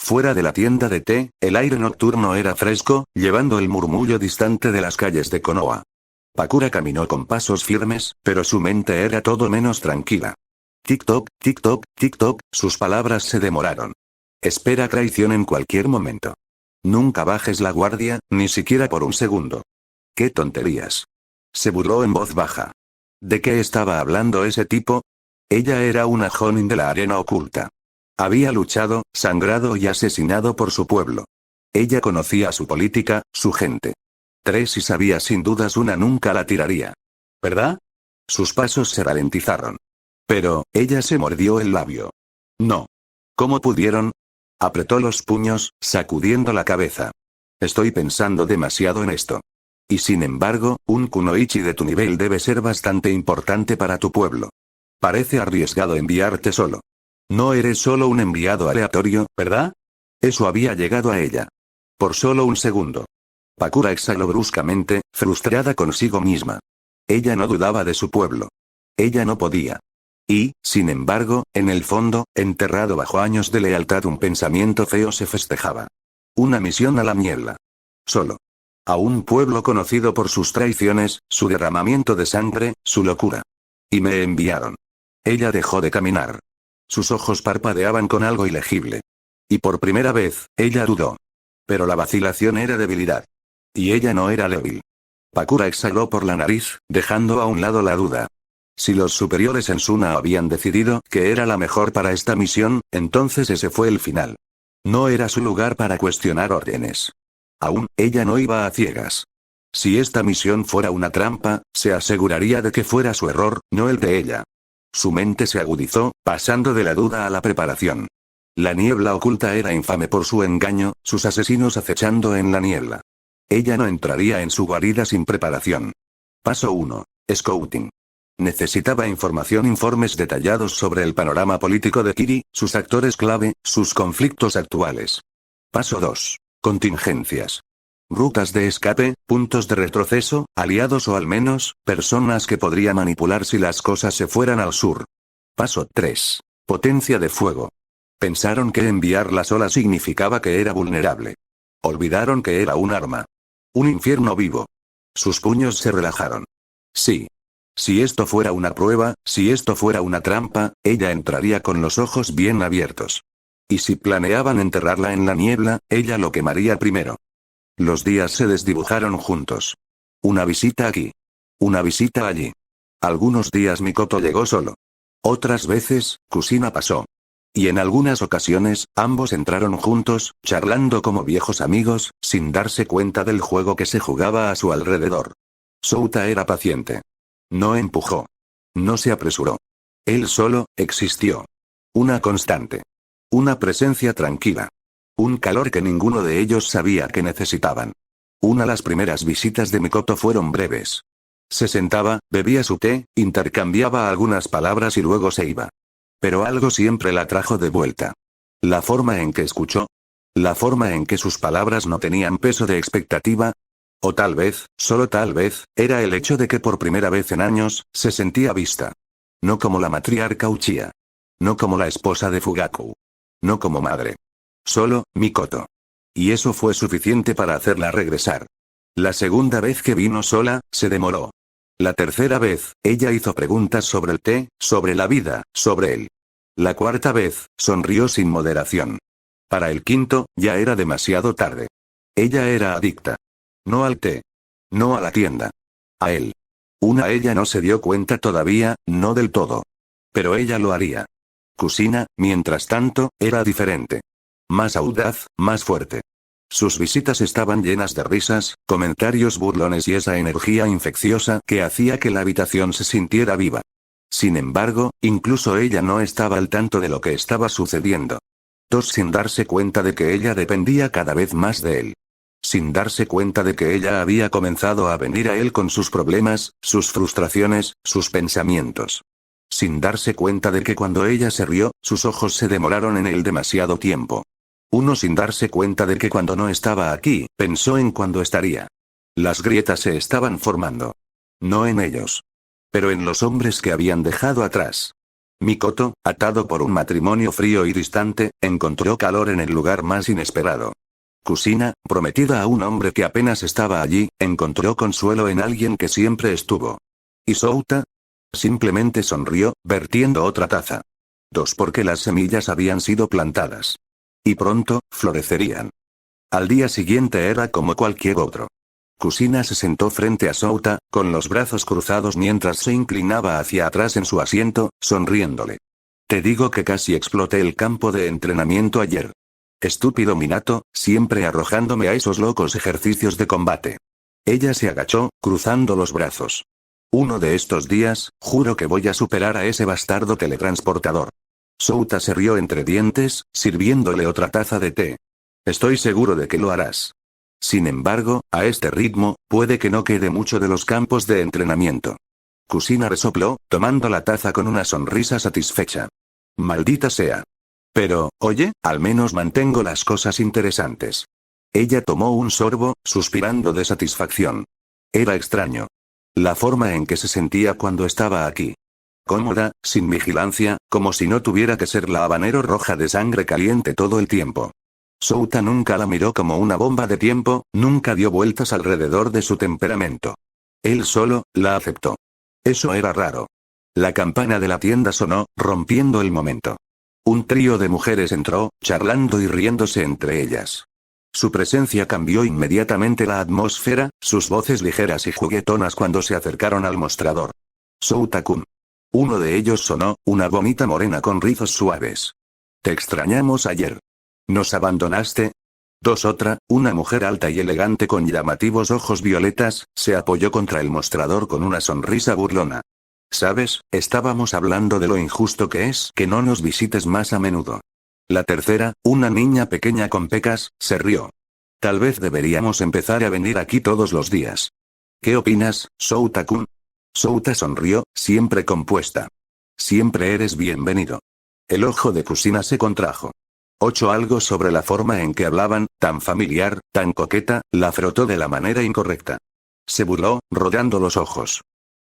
Fuera de la tienda de té, el aire nocturno era fresco, llevando el murmullo distante de las calles de Konoha. Pakura caminó con pasos firmes, pero su mente era todo menos tranquila. Tic-toc, tic-toc, tic-toc, sus palabras se demoraron. Espera traición en cualquier momento. Nunca bajes la guardia, ni siquiera por un segundo. ¡Qué tonterías! Se burló en voz baja. ¿De qué estaba hablando ese tipo? Ella era una Jonin de la arena oculta. Había luchado, sangrado y asesinado por su pueblo. Ella conocía su política, su gente. Y sabía sin dudas una nunca la tiraría. ¿Verdad? Sus pasos se ralentizaron. Pero, ella se mordió el labio. No. ¿Cómo pudieron? Apretó los puños, sacudiendo la cabeza. Estoy pensando demasiado en esto. Y sin embargo, un kunoichi de tu nivel debe ser bastante importante para tu pueblo. Parece arriesgado enviarte solo. No eres solo un enviado aleatorio, ¿verdad? Eso había llegado a ella. Por solo un segundo. Pakura exhaló bruscamente, frustrada consigo misma. Ella no dudaba de su pueblo. Ella no podía. Y, sin embargo, en el fondo, enterrado bajo años de lealtad, un pensamiento feo se festejaba. Una misión a la niebla. Solo. A un pueblo conocido por sus traiciones, su derramamiento de sangre, su locura. Y me enviaron. Ella dejó de caminar. Sus ojos parpadeaban con algo ilegible. Y por primera vez, ella dudó. Pero la vacilación era debilidad. Y ella no era débil. Pakura exhaló por la nariz, dejando a un lado la duda. Si los superiores en Suna habían decidido que era la mejor para esta misión, entonces ese fue el final. No era su lugar para cuestionar órdenes. Aún, ella no iba a ciegas. Si esta misión fuera una trampa, se aseguraría de que fuera su error, no el de ella. Su mente se agudizó, pasando de la duda a la preparación. La niebla oculta era infame por su engaño, sus asesinos acechando en la niebla. Ella no entraría en su guarida sin preparación. Paso 1. Scouting. Necesitaba informes detallados sobre el panorama político de Kiri, sus actores clave, sus conflictos actuales. Paso 2. Contingencias. Rutas de escape, puntos de retroceso, aliados o al menos, personas que podría manipular si las cosas se fueran al sur. Paso 3. Potencia de fuego. Pensaron que enviarla sola significaba que era vulnerable. Olvidaron que era un arma. Un infierno vivo. Sus puños se relajaron. Sí. Si esto fuera una prueba, si esto fuera una trampa, ella entraría con los ojos bien abiertos. Y si planeaban enterrarla en la niebla, ella lo quemaría primero. Los días se desdibujaron juntos. Una visita aquí. Una visita allí. Algunos días Mikoto llegó solo. Otras veces, Kusina pasó. Y en algunas ocasiones, ambos entraron juntos, charlando como viejos amigos, sin darse cuenta del juego que se jugaba a su alrededor. Souta era paciente. No empujó. No se apresuró. Él solo, existió. Una constante. Una presencia tranquila. Un calor que ninguno de ellos sabía que necesitaban. Las primeras visitas de Mikoto fueron breves. Se sentaba, bebía su té, intercambiaba algunas palabras y luego se iba. Pero algo siempre la trajo de vuelta. La forma en que escuchó. La forma en que sus palabras no tenían peso de expectativa. O tal vez, solo tal vez, era el hecho de que por primera vez en años, se sentía vista. No como la matriarca Uchiha. No como la esposa de Fugaku. No como madre. Solo, Mikoto. Y eso fue suficiente para hacerla regresar. La segunda vez que vino sola, se demoró. La tercera vez, ella hizo preguntas sobre el té, sobre la vida, sobre él. La cuarta vez, sonrió sin moderación. Para el quinto, ya era demasiado tarde. Ella era adicta. No al té. No a la tienda. A él. Ella no se dio cuenta todavía, no del todo. Pero ella lo haría. Kusina, mientras tanto, era diferente. Más audaz, más fuerte. Sus visitas estaban llenas de risas, comentarios burlones y esa energía infecciosa que hacía que la habitación se sintiera viva. Sin embargo, incluso ella no estaba al tanto de lo que estaba sucediendo. Sin darse cuenta de que ella dependía cada vez más de él. Sin darse cuenta de que ella había comenzado a venir a él con sus problemas, sus frustraciones, sus pensamientos. Sin darse cuenta de que cuando ella se rió, sus ojos se demoraron en él demasiado tiempo. Sin darse cuenta de que cuando no estaba aquí, pensó en cuándo estaría. Las grietas se estaban formando. No en ellos. Pero en los hombres que habían dejado atrás. Mikoto, atado por un matrimonio frío y distante, encontró calor en el lugar más inesperado. Kusina, prometida a un hombre que apenas estaba allí, encontró consuelo en alguien que siempre estuvo. ¿Y Souta? Simplemente sonrió, vertiendo otra taza. Porque las semillas habían sido plantadas. Y pronto, florecerían. Al día siguiente era como cualquier otro. Kusina se sentó frente a Souta, con los brazos cruzados mientras se inclinaba hacia atrás en su asiento, sonriéndole. Te digo que casi exploté el campo de entrenamiento ayer. Estúpido Minato, siempre arrojándome a esos locos ejercicios de combate. Ella se agachó, cruzando los brazos. Uno de estos días, juro que voy a superar a ese bastardo teletransportador. Souta se rió entre dientes, sirviéndole otra taza de té. Estoy seguro de que lo harás. Sin embargo, a este ritmo, puede que no quede mucho de los campos de entrenamiento. Kusina resopló, tomando la taza con una sonrisa satisfecha. Maldita sea. Pero, oye, al menos mantengo las cosas interesantes. Ella tomó un sorbo, suspirando de satisfacción. Era extraño. La forma en que se sentía cuando estaba aquí. Cómoda, sin vigilancia, como si no tuviera que ser la habanero roja de sangre caliente todo el tiempo. Souta nunca la miró como una bomba de tiempo, nunca dio vueltas alrededor de su temperamento. Él solo, la aceptó. Eso era raro. La campana de la tienda sonó, rompiendo el momento. Un trío de mujeres entró, charlando y riéndose entre ellas. Su presencia cambió inmediatamente la atmósfera, sus voces ligeras y juguetonas cuando se acercaron al mostrador. Souta-kun. Uno de ellos sonó, una bonita morena con rizos suaves. Te extrañamos ayer. ¿Nos abandonaste? Otra, una mujer alta y elegante con llamativos ojos violetas, se apoyó contra el mostrador con una sonrisa burlona. ¿Sabes? Estábamos hablando de lo injusto que es que no nos visites más a menudo. La tercera, una niña pequeña con pecas, se rió. Tal vez deberíamos empezar a venir aquí todos los días. ¿Qué opinas, Souta-kun? Souta sonrió, siempre compuesta. Siempre eres bienvenido. El ojo de Kusina se contrajo. Algo sobre la forma en que hablaban, tan familiar, tan coqueta, la frotó de la manera incorrecta. Se burló, rodeando los ojos.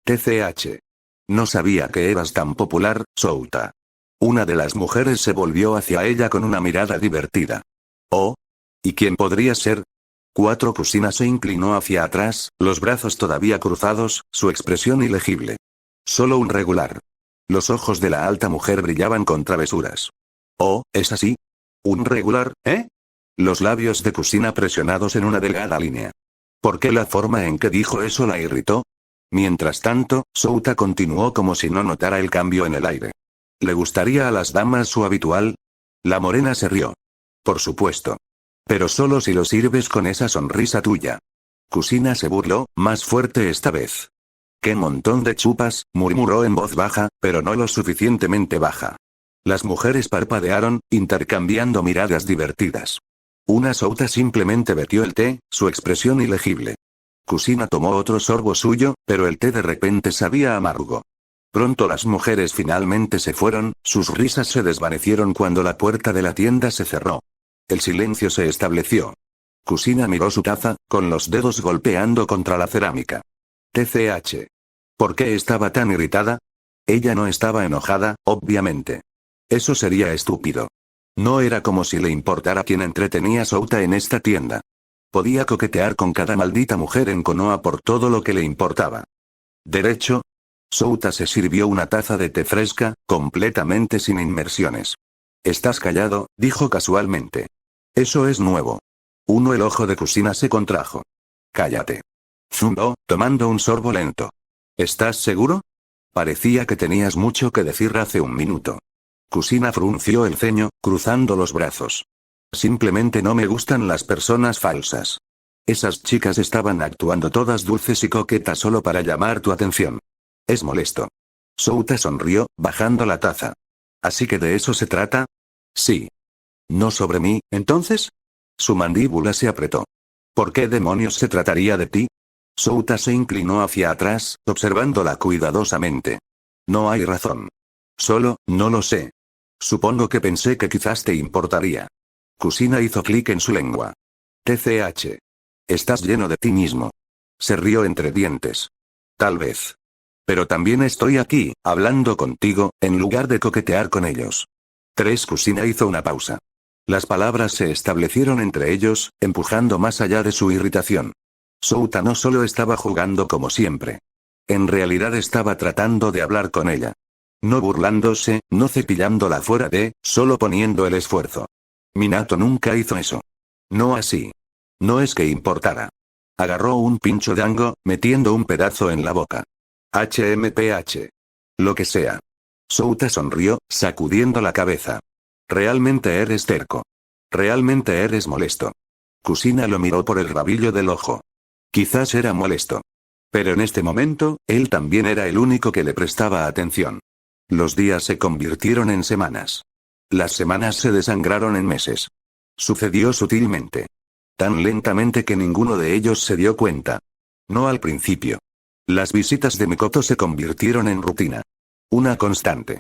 TCH. No sabía que eras tan popular, Souta. Una de las mujeres se volvió hacia ella con una mirada divertida. Oh. ¿Y quién podría ser? Kusina se inclinó hacia atrás, los brazos todavía cruzados, su expresión ilegible. Solo un regular. Los ojos de la alta mujer brillaban con travesuras. Oh, ¿es así? ¿Un regular, eh? Los labios de Kusina presionados en una delgada línea. ¿Por qué la forma en que dijo eso la irritó? Mientras tanto, Souta continuó como si no notara el cambio en el aire. ¿Le gustaría a las damas su habitual? La morena se rió. Por supuesto. Pero solo si lo sirves con esa sonrisa tuya. Kusina se burló, más fuerte esta vez. ¡Qué montón de chupas!, murmuró en voz baja, pero no lo suficientemente baja. Las mujeres parpadearon, intercambiando miradas divertidas. Una Souta simplemente bebió el té, su expresión ilegible. Kusina tomó otro sorbo suyo, pero el té de repente sabía amargo. Pronto las mujeres finalmente se fueron, sus risas se desvanecieron cuando la puerta de la tienda se cerró. El silencio se estableció. Kusina miró su taza, con los dedos golpeando contra la cerámica. TCH. ¿Por qué estaba tan irritada? Ella no estaba enojada, obviamente. Eso sería estúpido. No era como si le importara quién entretenía a Souta en esta tienda. Podía coquetear con cada maldita mujer en Konoha por todo lo que le importaba. ¿Derecho? Souta se sirvió una taza de té fresca, completamente sin inmersiones. Estás callado, dijo casualmente. Eso es nuevo. El ojo de Kusina se contrajo. Cállate. Zumbó, tomando un sorbo lento. ¿Estás seguro? Parecía que tenías mucho que decir hace un minuto. Kusina frunció el ceño, cruzando los brazos. Simplemente no me gustan las personas falsas. Esas chicas estaban actuando todas dulces y coquetas solo para llamar tu atención. Es molesto. Souta sonrió, bajando la taza. ¿Así que de eso se trata? Sí. ¿No sobre mí, entonces? Su mandíbula se apretó. ¿Por qué demonios se trataría de ti? Souta se inclinó hacia atrás, observándola cuidadosamente. No hay razón. Solo, no lo sé. Supongo que pensé que quizás te importaría. Kusina hizo clic en su lengua. TCH. Estás lleno de ti mismo. Se rió entre dientes. Tal vez. Pero también estoy aquí, hablando contigo, en lugar de coquetear con ellos. 3. Kusina hizo una pausa. Las palabras se establecieron entre ellos, empujando más allá de su irritación. Souta no solo estaba jugando como siempre. En realidad estaba tratando de hablar con ella. No burlándose, no cepillándola fuera de, solo poniendo el esfuerzo. Minato nunca hizo eso. No así. No es que importara. Agarró un pincho dango, metiendo un pedazo en la boca. HMPH. Lo que sea. Souta sonrió, sacudiendo la cabeza. Realmente eres terco. Realmente eres molesto. Kusina lo miró por el rabillo del ojo. Quizás era molesto. Pero en este momento, él también era el único que le prestaba atención. Los días se convirtieron en semanas. Las semanas se desangraron en meses. Sucedió sutilmente. Tan lentamente que ninguno de ellos se dio cuenta. No al principio. Las visitas de Mikoto se convirtieron en rutina. Una constante.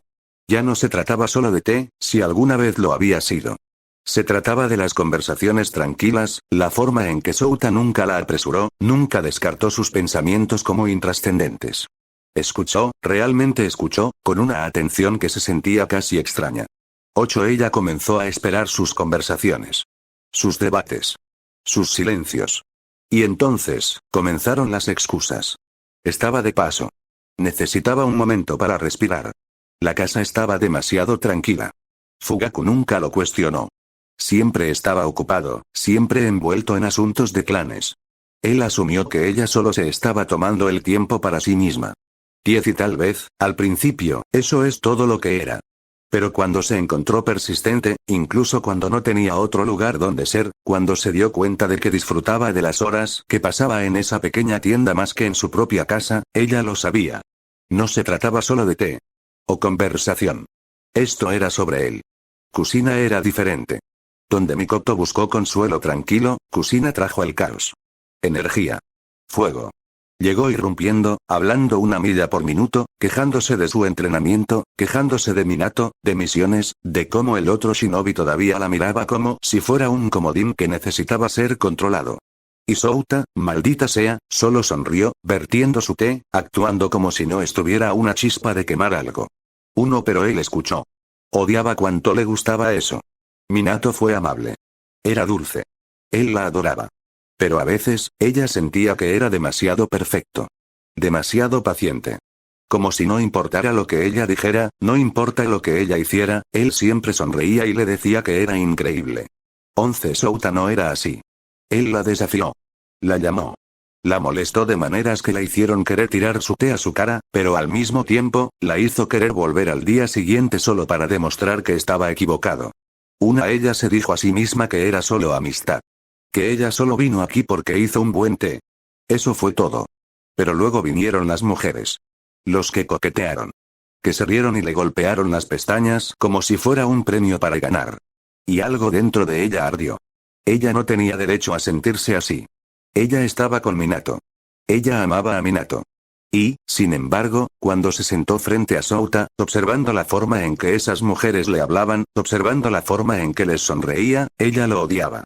Ya no se trataba solo de té, si alguna vez lo había sido. Se trataba de las conversaciones tranquilas, la forma en que Souta nunca la apresuró, nunca descartó sus pensamientos como intrascendentes. Escuchó, realmente escuchó, con una atención que se sentía casi extraña. 8. Ella comenzó a esperar sus conversaciones. Sus debates. Sus silencios. Y entonces, comenzaron las excusas. Estaba de paso. Necesitaba un momento para respirar. La casa estaba demasiado tranquila. Fugaku nunca lo cuestionó. Siempre estaba ocupado, siempre envuelto en asuntos de clanes. Él asumió que ella solo se estaba tomando el tiempo para sí misma. 10 y tal vez, al principio, eso es todo lo que era. Pero cuando se encontró persistente, incluso cuando no tenía otro lugar donde ser, cuando se dio cuenta de que disfrutaba de las horas que pasaba en esa pequeña tienda más que en su propia casa, ella lo sabía. No se trataba solo de té. O conversación. Esto era sobre él. Kusina era diferente. Donde Mikoto buscó consuelo tranquilo, Kusina trajo el caos. Energía. Fuego. Llegó irrumpiendo, hablando 1 milla por minuto, quejándose de su entrenamiento, quejándose de Minato, de misiones, de cómo el otro shinobi todavía la miraba como si fuera un comodín que necesitaba ser controlado. Y Souta, maldita sea, solo sonrió, vertiendo su té, actuando como si no estuviera una chispa de quemar algo. Pero él escuchó. Odiaba cuánto le gustaba eso. Minato fue amable. Era dulce. Él la adoraba. Pero a veces, ella sentía que era demasiado perfecto. Demasiado paciente. Como si no importara lo que ella dijera, no importa lo que ella hiciera, él siempre sonreía y le decía que era increíble. 11. Souta no era así. Él la desafió. La llamó. La molestó de maneras que la hicieron querer tirar su té a su cara, pero al mismo tiempo, la hizo querer volver al día siguiente solo para demostrar que estaba equivocado. Ella se dijo a sí misma que era solo amistad. Que ella solo vino aquí porque hizo un buen té. Eso fue todo. Pero luego vinieron las mujeres. Los que coquetearon. Que se rieron y le golpearon las pestañas como si fuera un premio para ganar. Y algo dentro de ella ardió. Ella no tenía derecho a sentirse así. Ella estaba con Minato. Ella amaba a Minato. Y, sin embargo, cuando se sentó frente a Souta, observando la forma en que esas mujeres le hablaban, observando la forma en que les sonreía, ella lo odiaba.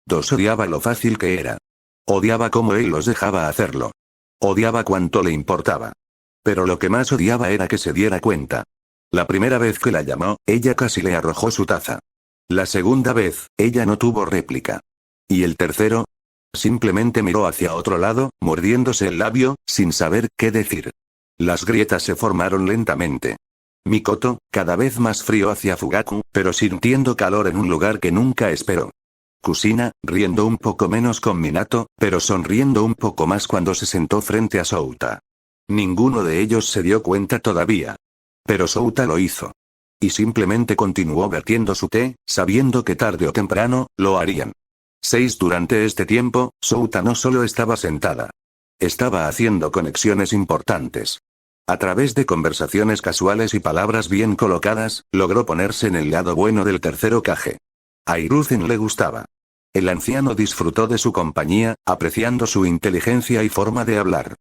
2. Odiaba lo fácil que era. Odiaba cómo él los dejaba hacerlo. Odiaba cuánto le importaba. Pero lo que más odiaba era que se diera cuenta. La primera vez que la llamó, ella casi le arrojó su taza. La segunda vez, ella no tuvo réplica. Y el tercero, simplemente miró hacia otro lado, mordiéndose el labio, sin saber qué decir. Las grietas se formaron lentamente. Mikoto, cada vez más frío hacia Fugaku, pero sintiendo calor en un lugar que nunca esperó. Kusina, riendo un poco menos con Minato, pero sonriendo un poco más cuando se sentó frente a Souta. Ninguno de ellos se dio cuenta todavía. Pero Souta lo hizo. Y simplemente continuó vertiendo su té, sabiendo que tarde o temprano, lo harían. 6. Durante este tiempo, Souta no solo estaba sentada. Estaba haciendo conexiones importantes. A través de conversaciones casuales y palabras bien colocadas, logró ponerse en el lado bueno del tercer Hokage. A Hiruzen le gustaba. El anciano disfrutó de su compañía, apreciando su inteligencia y forma de hablar.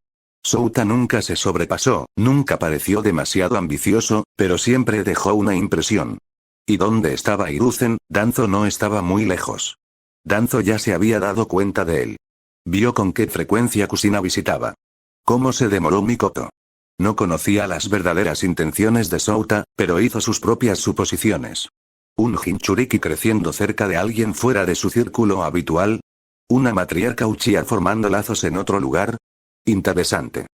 Souta nunca se sobrepasó, nunca pareció demasiado ambicioso, pero siempre dejó una impresión. ¿Y dónde estaba Hiruzen? Danzo no estaba muy lejos. Danzo ya se había dado cuenta de él. Vio con qué frecuencia Kusina visitaba. ¿Cómo se demoró Mikoto? No conocía las verdaderas intenciones de Souta, pero hizo sus propias suposiciones. ¿Un Jinchuriki creciendo cerca de alguien fuera de su círculo habitual? ¿Una matriarca Uchiha formando lazos en otro lugar? Interesante.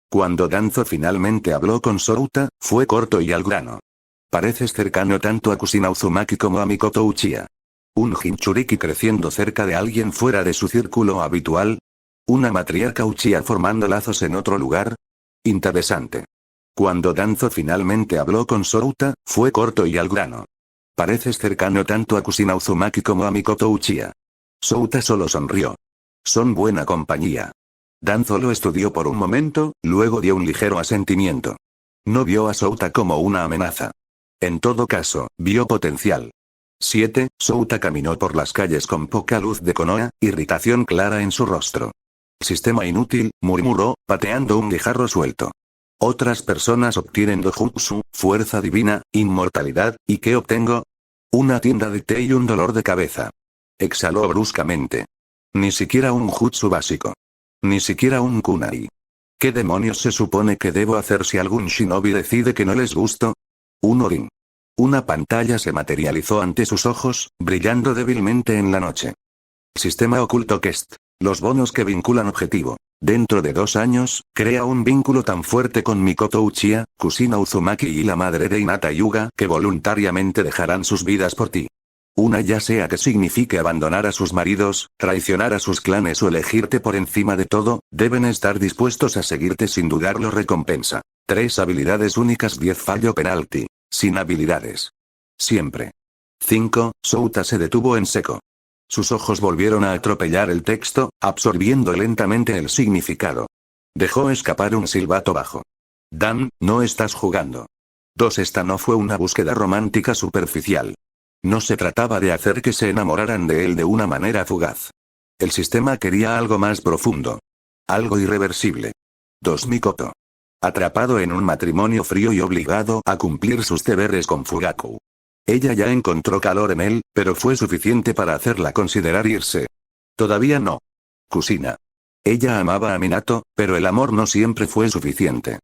Cuando Danzo finalmente habló con Souta, fue corto y al grano. Pareces cercano tanto a Kusina Uzumaki como a Mikoto Uchiha. ¿Un Jinchuriki creciendo cerca de alguien fuera de su círculo habitual? ¿Una matriarca Uchiha formando lazos en otro lugar? Interesante. Cuando Danzo finalmente habló con Souta, fue corto y al grano. Pareces cercano tanto a Kusina Uzumaki como a Mikoto Uchiha. Souta solo sonrió. Son buena compañía. Danzo lo estudió por un momento, luego dio un ligero asentimiento. No vio a Souta como una amenaza. En todo caso, vio potencial. 7. Souta caminó por las calles con poca luz de Konoha, irritación clara en su rostro. Sistema inútil, murmuró, pateando un guijarro suelto. Otras personas obtienen dojutsu, fuerza divina, inmortalidad, ¿y qué obtengo? Una tienda de té y un dolor de cabeza. Exhaló bruscamente. Ni siquiera un jutsu básico. Ni siquiera un kunai. ¿Qué demonios se supone que debo hacer si algún shinobi decide que no les gusto? Un orin. Una pantalla se materializó ante sus ojos, brillando débilmente en la noche. Sistema oculto Quest. Los bonos que vinculan objetivo. Dentro de 2 años, crea un vínculo tan fuerte con Mikoto Uchiha, Kusina Uzumaki y la madre de Hinata Hyuga que voluntariamente dejarán sus vidas por ti. Una ya sea que signifique abandonar a sus maridos, traicionar a sus clanes o elegirte por encima de todo, deben estar dispuestos a seguirte sin dudarlo recompensa. 3 habilidades únicas 10 fallo penalti. Sin habilidades. Siempre. 5. Souta se detuvo en seco. Sus ojos volvieron a atropellar el texto, absorbiendo lentamente el significado. Dejó escapar un silbato bajo. Dan, no estás jugando. 2. Esta no fue una búsqueda romántica superficial. No se trataba de hacer que se enamoraran de él de una manera fugaz. El sistema quería algo más profundo. Algo irreversible. 2. Mikoto. Atrapado en un matrimonio frío y obligado a cumplir sus deberes con Fugaku. Ella ya encontró calor en él, pero fue suficiente para hacerla considerar irse. Todavía no. Kusina. Ella amaba a Minato, pero el amor no siempre fue suficiente.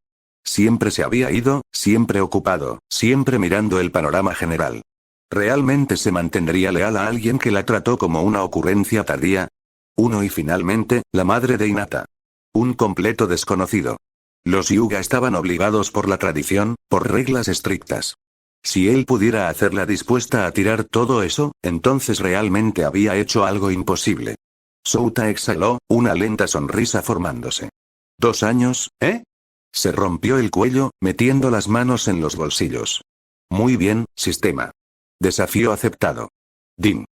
Siempre se había ido, siempre ocupado, siempre mirando el panorama general. ¿Realmente se mantendría leal a alguien que la trató como una ocurrencia tardía? 1. Y finalmente, la madre de Hinata. Un completo desconocido. Los Hyuga estaban obligados por la tradición, por reglas estrictas. Si él pudiera hacerla dispuesta a tirar todo eso, entonces realmente había hecho algo imposible. Souta exhaló, una lenta sonrisa formándose. 2 años, ¿eh? Se rompió el cuello, metiendo las manos en los bolsillos. Muy bien, sistema. Desafío aceptado. Din.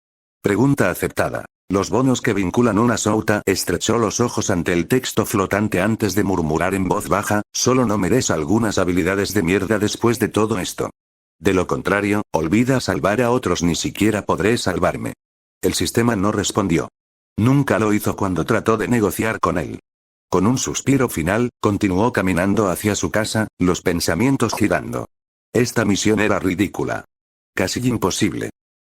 Pregunta aceptada. Los bonos que vinculan una Souta estrechó los ojos ante el texto flotante antes de murmurar en voz baja, solo no me des algunas habilidades de mierda después de todo esto. De lo contrario, olvida salvar a otros, ni siquiera podré salvarme. El sistema no respondió. Nunca lo hizo cuando trató de negociar con él. Con un suspiro final, continuó caminando hacia su casa, los pensamientos girando. Esta misión era ridícula. Casi imposible.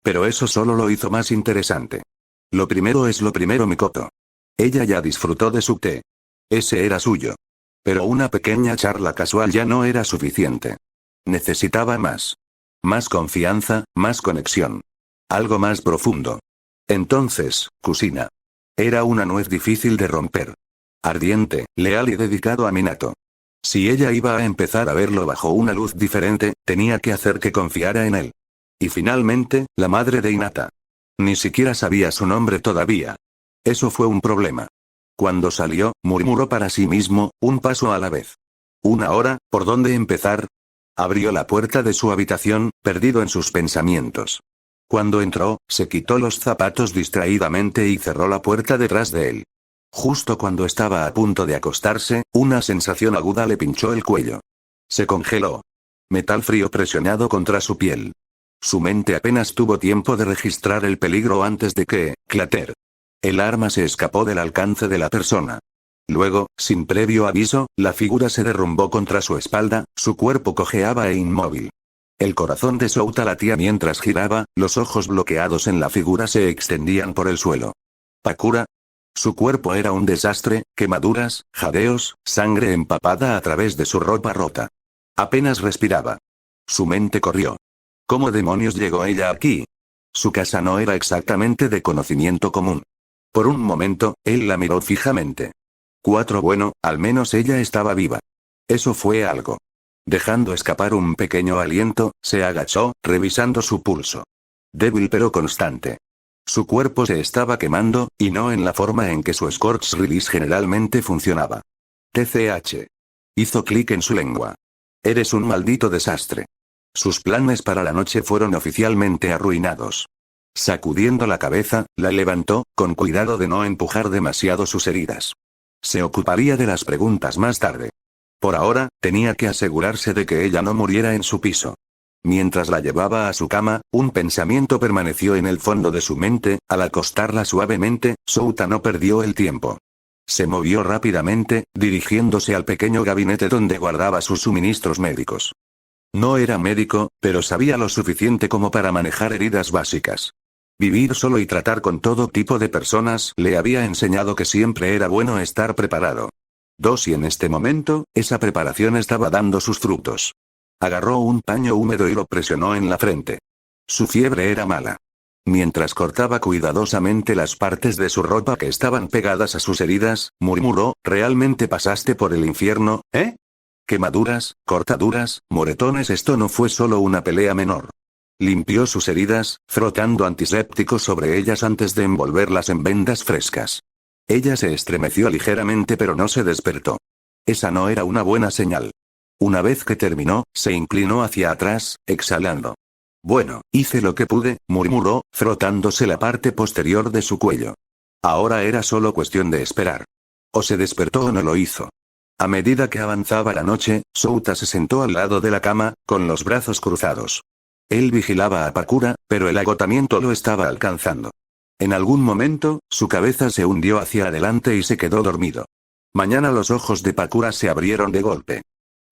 Pero eso solo lo hizo más interesante. Lo primero es lo primero, Mikoto. Ella ya disfrutó de su té. Ese era suyo. Pero una pequeña charla casual ya no era suficiente. Necesitaba más. Más confianza, más conexión. Algo más profundo. Entonces, Kusina. Era una nuez difícil de romper. Ardiente, leal y dedicado a Minato. Si ella iba a empezar a verlo bajo una luz diferente, tenía que hacer que confiara en él. Y finalmente, la madre de Hinata. Ni siquiera sabía su nombre todavía. Eso fue un problema. Cuando salió, murmuró para sí mismo, un paso a la vez. 1 hora, ¿por dónde empezar? Abrió la puerta de su habitación, perdido en sus pensamientos. Cuando entró, se quitó los zapatos distraídamente y cerró la puerta detrás de él. Justo cuando estaba a punto de acostarse, una sensación aguda le pinchó el cuello. Se congeló. Metal frío presionado contra su piel. Su mente apenas tuvo tiempo de registrar el peligro antes de que, clater. El arma se escapó del alcance de la persona. Luego, sin previo aviso, la figura se derrumbó contra su espalda, su cuerpo cojeaba e inmóvil. El corazón de Souta latía mientras giraba, los ojos bloqueados en la figura se extendían por el suelo. ¿Pakura? Su cuerpo era un desastre, quemaduras, jadeos, sangre empapada a través de su ropa rota. Apenas respiraba. Su mente corrió. ¿Cómo demonios llegó ella aquí? Su casa no era exactamente de conocimiento común. Por un momento, él la miró fijamente. Bueno, al menos ella estaba viva. Eso fue algo. Dejando escapar un pequeño aliento, se agachó, revisando su pulso. Débil pero constante. Su cuerpo se estaba quemando, y no en la forma en que su Scorch Release generalmente funcionaba. TCH. Hizo clic en su lengua. Eres un maldito desastre. Sus planes para la noche fueron oficialmente arruinados. Sacudiendo la cabeza, la levantó, con cuidado de no empujar demasiado sus heridas. Se ocuparía de las preguntas más tarde. Por ahora, tenía que asegurarse de que ella no muriera en su piso. Mientras la llevaba a su cama, un pensamiento permaneció en el fondo de su mente. Al acostarla suavemente, Souta no perdió el tiempo. Se movió rápidamente, dirigiéndose al pequeño gabinete donde guardaba sus suministros médicos. No era médico, pero sabía lo suficiente como para manejar heridas básicas. Vivir solo y tratar con todo tipo de personas le había enseñado que siempre era bueno estar preparado. Y en este momento, esa preparación estaba dando sus frutos. Agarró un paño húmedo y lo presionó en la frente. Su fiebre era mala. Mientras cortaba cuidadosamente las partes de su ropa que estaban pegadas a sus heridas, murmuró, ¿realmente pasaste por el infierno, eh? Quemaduras, cortaduras, moretones. Esto no fue solo una pelea menor. Limpió sus heridas, frotando antiséptico sobre ellas antes de envolverlas en vendas frescas. Ella se estremeció ligeramente pero no se despertó. Esa no era una buena señal. Una vez que terminó, se inclinó hacia atrás, exhalando. Bueno, hice lo que pude, murmuró, frotándose la parte posterior de su cuello. Ahora era solo cuestión de esperar. O se despertó o no lo hizo. A medida que avanzaba la noche, Souta se sentó al lado de la cama, con los brazos cruzados. Él vigilaba a Pakura, pero el agotamiento lo estaba alcanzando. En algún momento, su cabeza se hundió hacia adelante y se quedó dormido. Mañana los ojos de Pakura se abrieron de golpe.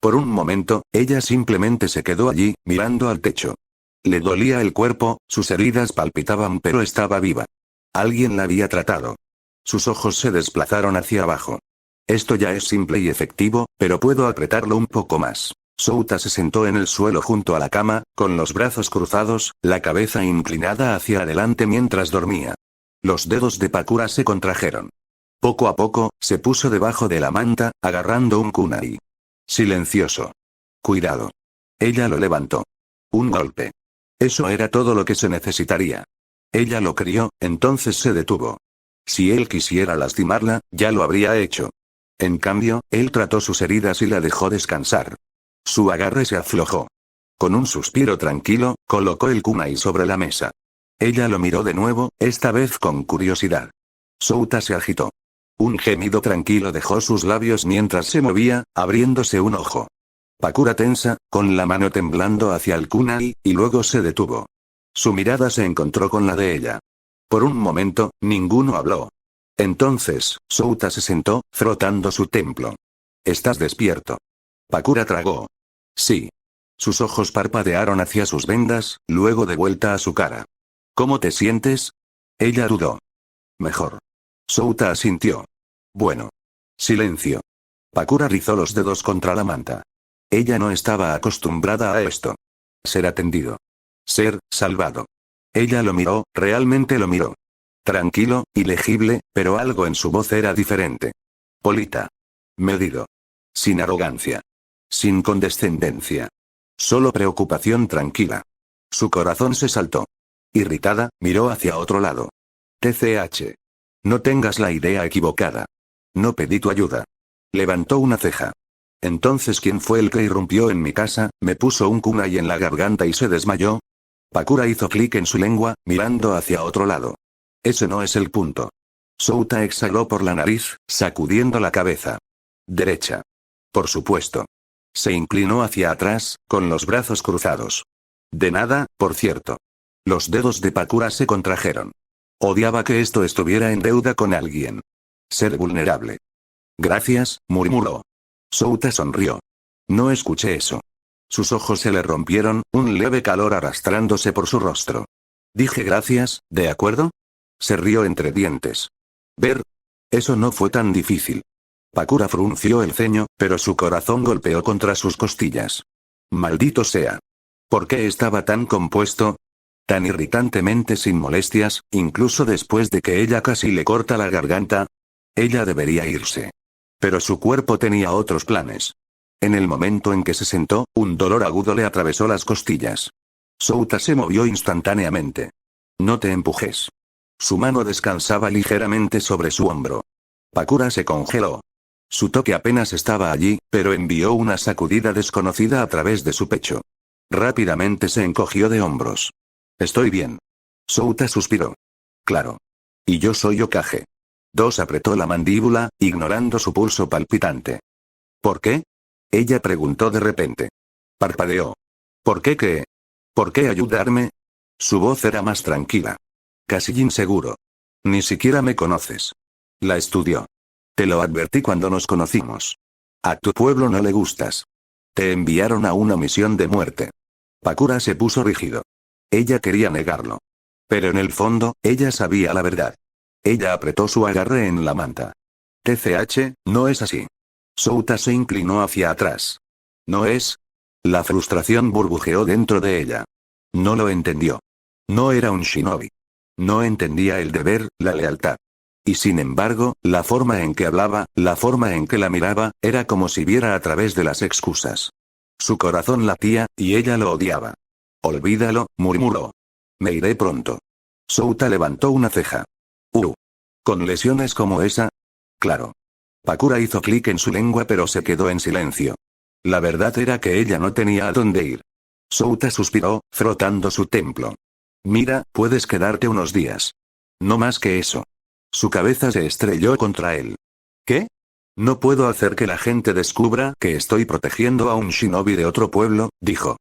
Por un momento, ella simplemente se quedó allí, mirando al techo. Le dolía el cuerpo, sus heridas palpitaban pero estaba viva. Alguien la había tratado. Sus ojos se desplazaron hacia abajo. Esto ya es simple y efectivo, pero puedo apretarlo un poco más. Souta se sentó en el suelo junto a la cama, con los brazos cruzados, la cabeza inclinada hacia adelante mientras dormía. Los dedos de Pakura se contrajeron. Poco a poco, se puso debajo de la manta, agarrando un kunai. Silencioso. Cuidado. Ella lo levantó. Un golpe. Eso era todo lo que se necesitaría. Ella lo crió, entonces se detuvo. Si él quisiera lastimarla, ya lo habría hecho. En cambio, él trató sus heridas y la dejó descansar. Su agarre se aflojó. Con un suspiro tranquilo, colocó el kunai sobre la mesa. Ella lo miró de nuevo, esta vez con curiosidad. Souta se agitó. Un gemido tranquilo dejó sus labios mientras se movía, abriéndose un ojo. Pakura tensa, con la mano temblando hacia el kunai, y luego se detuvo. Su mirada se encontró con la de ella. Por un momento, ninguno habló. Entonces, Souta se sentó, frotando su templo. ¿Estás despierto? Pakura tragó. Sí. Sus ojos parpadearon hacia sus vendas, luego de vuelta a su cara. ¿Cómo te sientes? Ella dudó. Mejor. Souta asintió. Bueno. Silencio. Pakura rizó los dedos contra la manta. Ella no estaba acostumbrada a esto. Ser atendido. Ser salvado. Ella lo miró, realmente lo miró. Tranquilo, ilegible, pero algo en su voz era diferente. Polita. Medido. Sin arrogancia. Sin condescendencia. Solo preocupación tranquila. Su corazón se saltó. Irritada, miró hacia otro lado. TCH. No tengas la idea equivocada. No pedí tu ayuda. Levantó una ceja. Entonces, ¿quién fue el que irrumpió en mi casa, me puso un kunai en la garganta y se desmayó? Pakura hizo clic en su lengua, mirando hacia otro lado. Ese no es el punto. Souta exhaló por la nariz, sacudiendo la cabeza. Derecha. Por supuesto. Se inclinó hacia atrás, con los brazos cruzados. De nada, por cierto. Los dedos de Pakura se contrajeron. Odiaba que esto estuviera en deuda con alguien. Ser vulnerable. Gracias, murmuró. Souta sonrió. No escuché eso. Sus ojos se le rompieron, un leve calor arrastrándose por su rostro. Dije gracias, ¿de acuerdo? Se rió entre dientes. Ver. Eso no fue tan difícil. Pakura frunció el ceño, pero su corazón golpeó contra sus costillas. Maldito sea. ¿Por qué estaba tan compuesto? Tan irritantemente sin molestias, incluso después de que ella casi le corta la garganta. Ella debería irse. Pero su cuerpo tenía otros planes. En el momento en que se sentó, un dolor agudo le atravesó las costillas. Souta se movió instantáneamente. No te empujes. Su mano descansaba ligeramente sobre su hombro. Pakura se congeló. Su toque apenas estaba allí, pero envió una sacudida desconocida a través de su pecho. Rápidamente se encogió de hombros. Estoy bien. Souta suspiró. Claro. Y yo soy Okage. Dos apretó la mandíbula, ignorando su pulso palpitante. ¿Por qué? Ella preguntó de repente. Parpadeó. ¿Por qué qué? ¿Por qué ayudarme? Su voz era más tranquila. Casi inseguro. Ni siquiera me conoces. La estudió. Te lo advertí cuando nos conocimos. A tu pueblo no le gustas. Te enviaron a una misión de muerte. Pakura se puso rígido. Ella quería negarlo. Pero en el fondo, ella sabía la verdad. Ella apretó su agarre en la manta. TCH, no es así. Souta se inclinó hacia atrás. ¿No es? La frustración burbujeó dentro de ella. No lo entendió. No era un shinobi. No entendía el deber, la lealtad. Y sin embargo, la forma en que hablaba, la forma en que la miraba, era como si viera a través de las excusas. Su corazón latía, y ella lo odiaba. Olvídalo, murmuró. Me iré pronto. Souta levantó una ceja. ¿Con lesiones como esa? Claro. Pakura hizo clic en su lengua pero se quedó en silencio. La verdad era que ella no tenía a dónde ir. Souta suspiró, frotando su templo. Mira, puedes quedarte unos días. No más que eso. Su cabeza se estrelló contra él. ¿Qué? No puedo hacer que la gente descubra que estoy protegiendo a un shinobi de otro pueblo, dijo.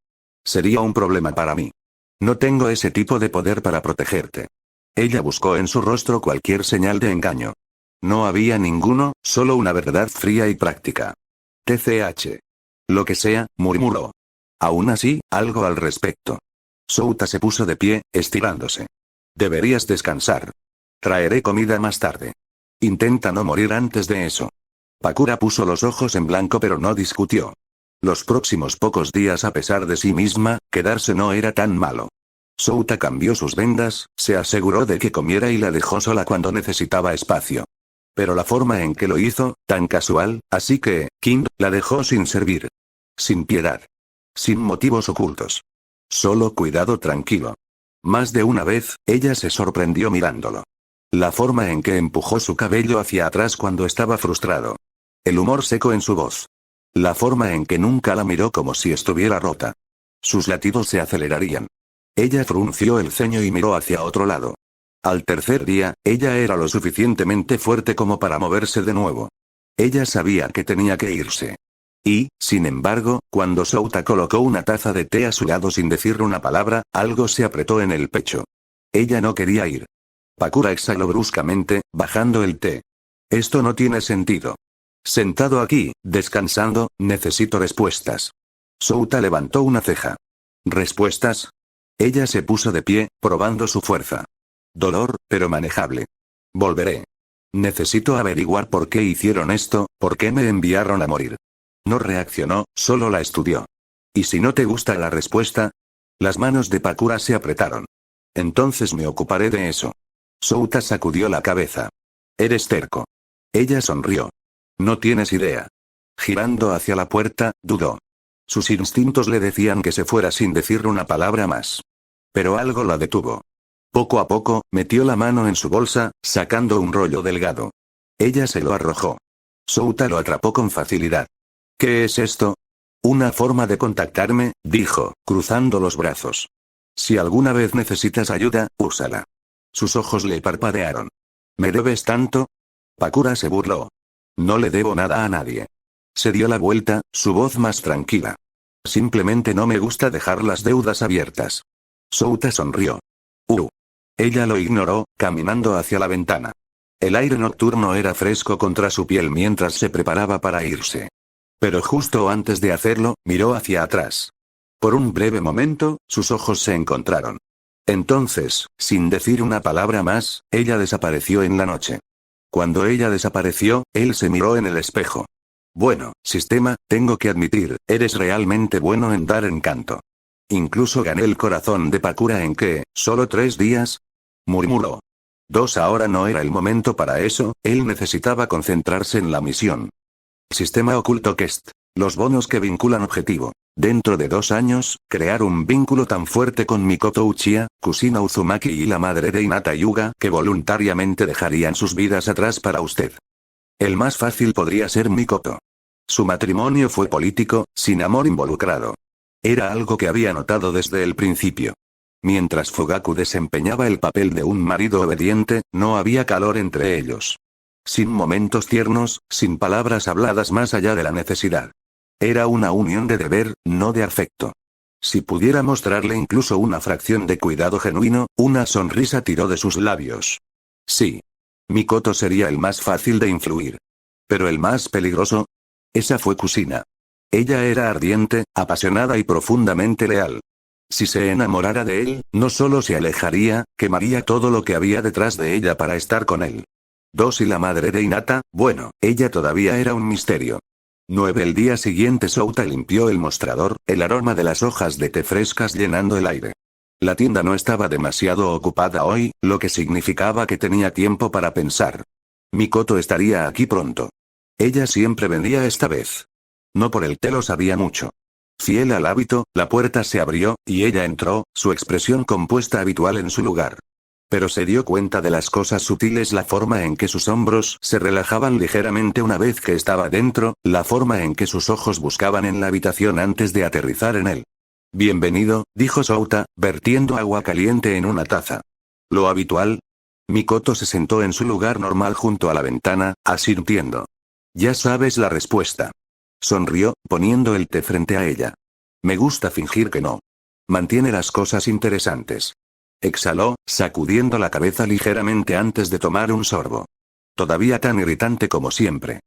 Sería un problema para mí. No tengo ese tipo de poder para protegerte. Ella buscó en su rostro cualquier señal de engaño. No había ninguno, solo una verdad fría y práctica. TCH. Lo que sea, murmuró. Aún así, algo al respecto. Souta se puso de pie, estirándose. Deberías descansar. Traeré comida más tarde. Intenta no morir antes de eso. Pakura puso los ojos en blanco pero no discutió. Los próximos pocos días a pesar de sí misma, quedarse no era tan malo. Souta cambió sus vendas, se aseguró de que comiera y la dejó sola cuando necesitaba espacio. Pero la forma en que lo hizo, tan casual, así que, King, la dejó sin servir. Sin piedad. Sin motivos ocultos. Solo cuidado tranquilo. Más de una vez, ella se sorprendió mirándolo. La forma en que empujó su cabello hacia atrás cuando estaba frustrado. El humor seco en su voz. La forma en que nunca la miró como si estuviera rota. Sus latidos se acelerarían. Ella frunció el ceño y miró hacia otro lado. Al tercer día, ella era lo suficientemente fuerte como para moverse de nuevo. Ella sabía que tenía que irse. Y, sin embargo, cuando Souta colocó una taza de té a su lado sin decir una palabra, algo se apretó en el pecho. Ella no quería ir. Pakura exhaló bruscamente, bajando el té. Esto no tiene sentido. Sentado aquí, descansando, necesito respuestas. Souta levantó una ceja. ¿Respuestas? Ella se puso de pie, probando su fuerza. Dolor, pero manejable. Volveré. Necesito averiguar por qué hicieron esto, por qué me enviaron a morir. No reaccionó, solo la estudió. ¿Y si no te gusta la respuesta? Las manos de Pakura se apretaron. Entonces me ocuparé de eso. Souta sacudió la cabeza. Eres terco. Ella sonrió. No tienes idea. Girando hacia la puerta, dudó. Sus instintos le decían que se fuera sin decir una palabra más. Pero algo la detuvo. Poco a poco, metió la mano en su bolsa, sacando un rollo delgado. Ella se lo arrojó. Souta lo atrapó con facilidad. ¿Qué es esto? Una forma de contactarme, dijo, cruzando los brazos. Si alguna vez necesitas ayuda, úsala. Sus ojos le parpadearon. ¿Me debes tanto? Pakura se burló. No le debo nada a nadie. Se dio la vuelta, su voz más tranquila. Simplemente no me gusta dejar las deudas abiertas. Souta sonrió. Ella lo ignoró, caminando hacia la ventana. El aire nocturno era fresco contra su piel mientras se preparaba para irse. Pero justo antes de hacerlo, miró hacia atrás. Por un breve momento, sus ojos se encontraron. Entonces, sin decir una palabra más, ella desapareció en la noche. Cuando ella desapareció, él se miró en el espejo. Bueno, sistema, tengo que admitir, eres realmente bueno en dar encanto. Incluso gané el corazón de Pakura en ¿qué, solo 3 días? Murmuró. 2 ahora no era el momento para eso, él necesitaba concentrarse en la misión. Sistema oculto Quest. Los bonos que vinculan objetivo. Dentro de 2 años, crear un vínculo tan fuerte con Mikoto Uchiha, Kusina Uzumaki y la madre de Hinata Hyuga que voluntariamente dejarían sus vidas atrás para usted. El más fácil podría ser Mikoto. Su matrimonio fue político, sin amor involucrado. Era algo que había notado desde el principio. Mientras Fugaku desempeñaba el papel de un marido obediente, no había calor entre ellos. Sin momentos tiernos, sin palabras habladas más allá de la necesidad. Era una unión de deber, no de afecto. Si pudiera mostrarle incluso una fracción de cuidado genuino, una sonrisa tiró de sus labios. Sí. Mikoto sería el más fácil de influir. Pero el más peligroso. Esa fue Kusina. Ella era ardiente, apasionada y profundamente leal. Si se enamorara de él, no solo se alejaría, quemaría todo lo que había detrás de ella para estar con él. 2 y la madre de Hinata, bueno, ella todavía era un misterio. 9 El día siguiente Souta limpió el mostrador, el aroma de las hojas de té frescas llenando el aire. La tienda no estaba demasiado ocupada hoy, lo que significaba que tenía tiempo para pensar. Mikoto estaría aquí pronto. Ella siempre vendía esta vez. No por el té lo sabía mucho. Fiel al hábito, la puerta se abrió, y ella entró, su expresión compuesta habitual en su lugar. Pero se dio cuenta de las cosas sutiles, la forma en que sus hombros se relajaban ligeramente una vez que estaba dentro, la forma en que sus ojos buscaban en la habitación antes de aterrizar en él. Bienvenido, dijo Souta, vertiendo agua caliente en una taza. ¿Lo habitual? Mikoto se sentó en su lugar normal junto a la ventana, asintiendo. Ya sabes la respuesta. Sonrió, poniendo el té frente a ella. Me gusta fingir que no. Mantiene las cosas interesantes. Exhaló, sacudiendo la cabeza ligeramente antes de tomar un sorbo. Todavía tan irritante como siempre.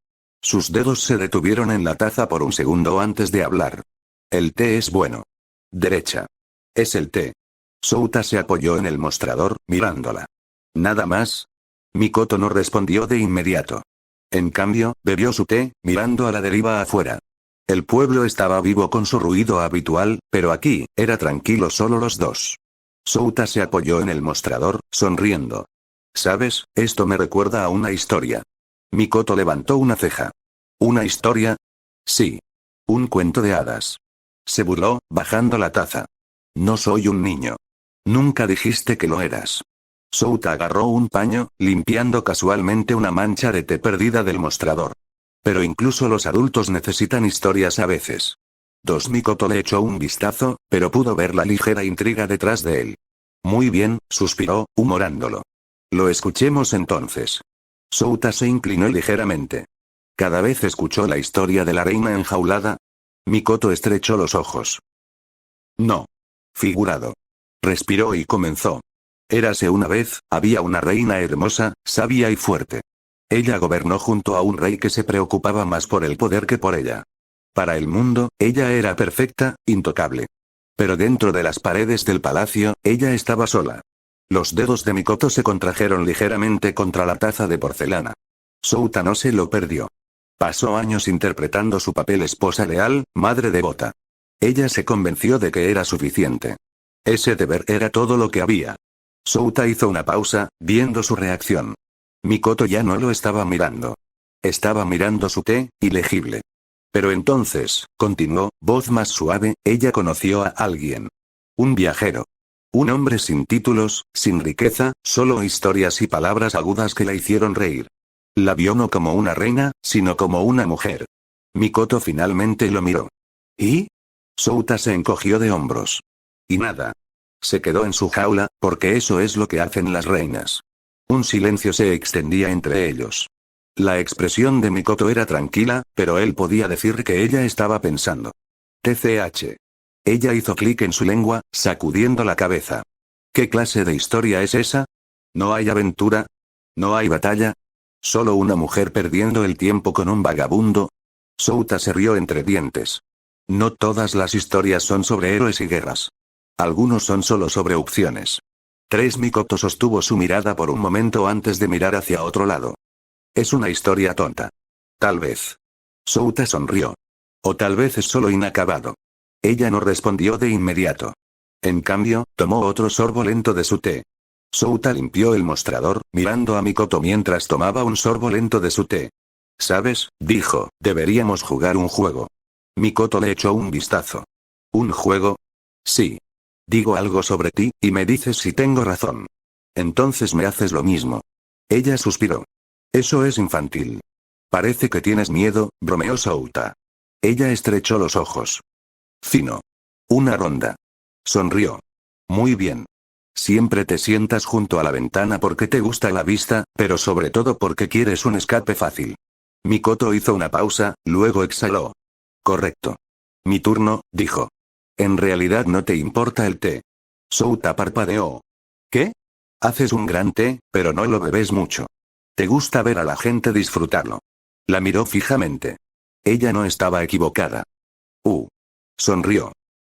Sus dedos se detuvieron en la taza por un segundo antes de hablar. El té es bueno. Derecha. Es el té. Souta se apoyó en el mostrador, mirándola. ¿Nada más? Mikoto no respondió de inmediato. En cambio, bebió su té, mirando a la deriva afuera. El pueblo estaba vivo con su ruido habitual, pero aquí, era tranquilo solo los dos. Souta se apoyó en el mostrador, sonriendo. ¿Sabes? Esto me recuerda a una historia. Mikoto levantó una ceja. ¿Una historia? Sí. Un cuento de hadas. Se burló, bajando la taza. No soy un niño. Nunca dijiste que lo eras. Souta agarró un paño, limpiando casualmente una mancha de té perdida del mostrador. Pero incluso los adultos necesitan historias a veces. Mikoto le echó un vistazo, pero pudo ver la ligera intriga detrás de él. Muy bien, suspiró, humorándolo. Lo escuchemos entonces. Souta se inclinó ligeramente. Cada vez escuchó la historia de la reina enjaulada. Mikoto estrechó los ojos. No. Figurado. Respiró y comenzó. Érase una vez, había una reina hermosa, sabia y fuerte. Ella gobernó junto a un rey que se preocupaba más por el poder que por ella. Para el mundo, ella era perfecta, intocable. Pero dentro de las paredes del palacio, ella estaba sola. Los dedos de Mikoto se contrajeron ligeramente contra la taza de porcelana. Souta no se lo perdió. Pasó años interpretando su papel esposa leal, madre devota. Ella se convenció de que era suficiente. Ese deber era todo lo que había. Souta hizo una pausa, viendo su reacción. Mikoto ya no lo estaba mirando. Estaba mirando su té, ilegible. Pero entonces, continuó, voz más suave, ella conoció a alguien. Un viajero. Un hombre sin títulos, sin riqueza, solo historias y palabras agudas que la hicieron reír. La vio no como una reina, sino como una mujer. Mikoto finalmente lo miró. ¿Y? Souta se encogió de hombros. Y nada. Se quedó en su jaula, porque eso es lo que hacen las reinas. Un silencio se extendía entre ellos. La expresión de Mikoto era tranquila, pero él podía decir que ella estaba pensando. TCH. Ella hizo clic en su lengua, sacudiendo la cabeza. ¿Qué clase de historia es esa? ¿No hay aventura? ¿No hay batalla? ¿Solo una mujer perdiendo el tiempo con un vagabundo? Souta se rió entre dientes. No todas las historias son sobre héroes y guerras. Algunos son solo sobre opciones. Mikoto sostuvo su mirada por un momento antes de mirar hacia otro lado. Es una historia tonta. Tal vez. Souta sonrió. O tal vez es solo inacabado. Ella no respondió de inmediato. En cambio, tomó otro sorbo lento de su té. Souta limpió el mostrador, mirando a Mikoto mientras tomaba un sorbo lento de su té. ¿Sabes? Dijo, deberíamos jugar un juego. Mikoto le echó un vistazo. ¿Un juego? Sí. Digo algo sobre ti, y me dices si tengo razón. Entonces me haces lo mismo. Ella suspiró. Eso es infantil. Parece que tienes miedo, bromeó Souta. Ella estrechó los ojos. Fino. Una ronda. Sonrió. Muy bien. Siempre te sientas junto a la ventana porque te gusta la vista, pero sobre todo porque quieres un escape fácil. Mikoto hizo una pausa, luego exhaló. Correcto. Mi turno, dijo. En realidad no te importa el té. Souta parpadeó. ¿Qué? Haces un gran té, pero no lo bebes mucho. Te gusta ver a la gente disfrutarlo. La miró fijamente. Ella no estaba equivocada. Sonrió.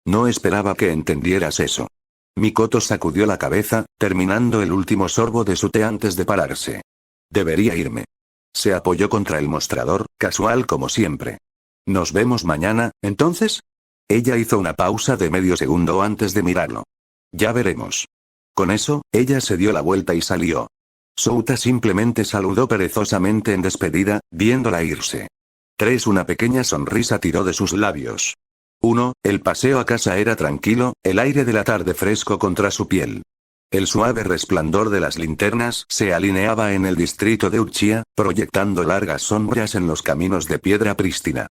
No esperaba que entendieras eso. Mikoto sacudió la cabeza, terminando el último sorbo de su té antes de pararse. Debería irme. Se apoyó contra el mostrador, casual como siempre. ¿Nos vemos mañana, entonces? Ella hizo una pausa de medio segundo antes de mirarlo. Ya veremos. Con eso, ella se dio la vuelta y salió. Souta simplemente saludó perezosamente en despedida, viéndola irse. 3. Una pequeña sonrisa tiró de sus labios. 1. El paseo a casa era tranquilo, el aire de la tarde fresco contra su piel. El suave resplandor de las linternas se alineaba en el distrito de Uchiha, proyectando largas sombras en los caminos de piedra prístina.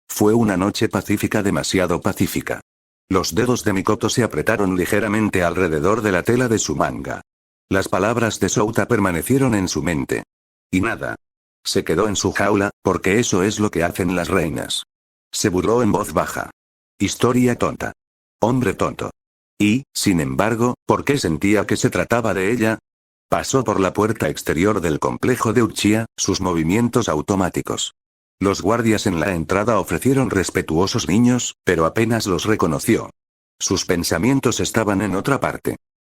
Fue una noche pacífica, demasiado pacífica. Los dedos de Mikoto se apretaron ligeramente alrededor de la tela de su manga. Las palabras de Souta permanecieron en su mente. Y nada. Se quedó en su jaula, porque eso es lo que hacen las reinas. Se burló en voz baja. Historia tonta. Hombre tonto. Y, sin embargo, ¿por qué sentía que se trataba de ella? Pasó por la puerta exterior del complejo de Uchiha, sus movimientos automáticos. Los guardias en la entrada ofrecieron respetuosos niños, pero apenas los reconoció. Sus pensamientos estaban en otra parte.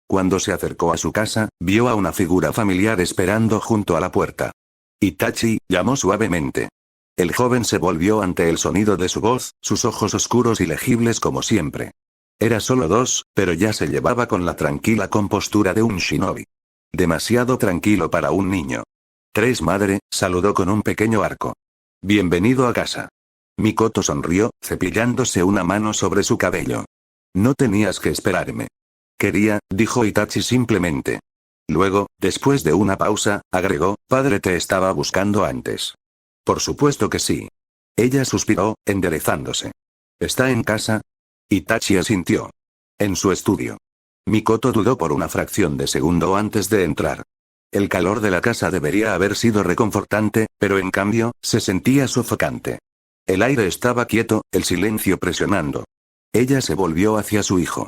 Cuando se acercó a su casa, vio a una figura familiar esperando junto a la puerta. Itachi, llamó suavemente. El joven se volvió ante el sonido de su voz, sus ojos oscuros y legibles como siempre. Era solo 2, pero ya se llevaba con la tranquila compostura de un shinobi. Demasiado tranquilo para un niño. 3. Madre, saludó con un pequeño arco. Bienvenido a casa. Mikoto sonrió, cepillándose una mano sobre su cabello. No tenías que esperarme. Quería, dijo Itachi simplemente. Luego, después de una pausa, agregó, padre te estaba buscando antes. Por supuesto que sí. Ella suspiró, enderezándose. ¿Está en casa? Itachi asintió. En su estudio. Mikoto dudó por una fracción de segundo antes de entrar. El calor de la casa debería haber sido reconfortante, pero en cambio, se sentía sofocante. El aire estaba quieto, el silencio presionando. Ella se volvió hacia su hijo.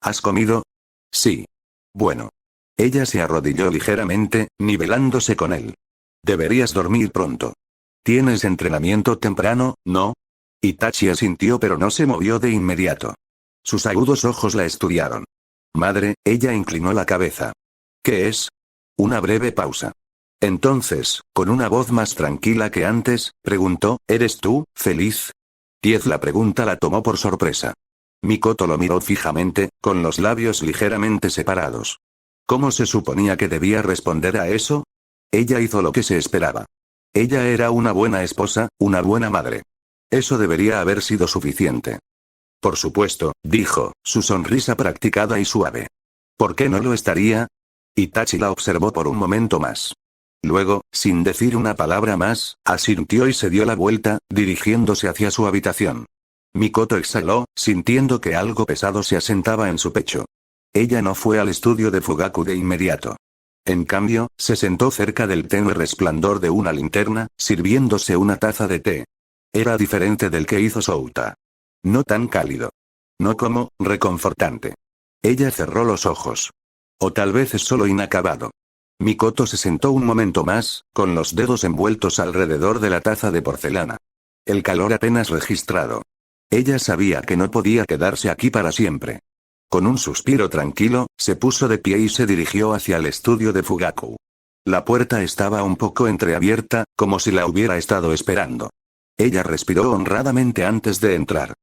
¿Has comido? Sí. Bueno. Ella se arrodilló ligeramente, nivelándose con él. Deberías dormir pronto. ¿Tienes entrenamiento temprano, no? Itachi asintió pero no se movió de inmediato. Sus agudos ojos la estudiaron. Madre, ella inclinó la cabeza. ¿Qué es? Una breve pausa. Entonces, con una voz más tranquila que antes, preguntó, ¿eres tú, feliz? 10. La pregunta la tomó por sorpresa. Mikoto lo miró fijamente, con los labios ligeramente separados. ¿Cómo se suponía que debía responder a eso? Ella hizo lo que se esperaba. Ella era una buena esposa, una buena madre. Eso debería haber sido suficiente. Por supuesto, dijo, su sonrisa practicada y suave. ¿Por qué no lo estaría? Itachi la observó por un momento más. Luego, sin decir una palabra más, asintió y se dio la vuelta, dirigiéndose hacia su habitación. Mikoto exhaló, sintiendo que algo pesado se asentaba en su pecho. Ella no fue al estudio de Fugaku de inmediato. En cambio, se sentó cerca del tenue resplandor de una linterna, sirviéndose una taza de té. Era diferente del que hizo Souta. No tan cálido. No como, reconfortante. Ella cerró los ojos. O tal vez es solo inacabado. Mikoto se sentó un momento más, con los dedos envueltos alrededor de la taza de porcelana. El calor apenas registrado. Ella sabía que no podía quedarse aquí para siempre. Con un suspiro tranquilo, se puso de pie y se dirigió hacia el estudio de Fugaku. La puerta estaba un poco entreabierta, como si la hubiera estado esperando. Ella respiró honradamente antes de entrar.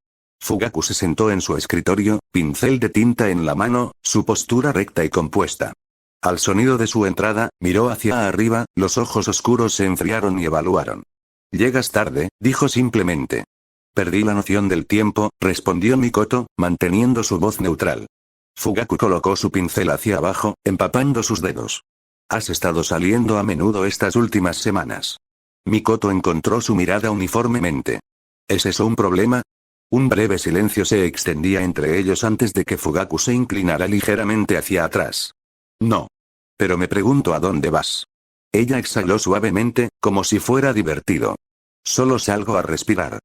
Fugaku se sentó en su escritorio, pincel de tinta en la mano, su postura recta y compuesta. Al sonido de su entrada, miró hacia arriba, los ojos oscuros se enfriaron y evaluaron. «Llegas tarde», dijo simplemente. «Perdí la noción del tiempo», respondió Mikoto, manteniendo su voz neutral. Fugaku colocó su pincel hacia abajo, empapando sus dedos. «Has estado saliendo a menudo estas últimas semanas». Mikoto encontró su mirada uniformemente. ¿Es eso un problema? Un breve silencio se extendía entre ellos antes de que Fugaku se inclinara ligeramente hacia atrás. «No. Pero me pregunto a dónde vas». Ella exhaló suavemente, como si fuera divertido. «Solo salgo a respirar.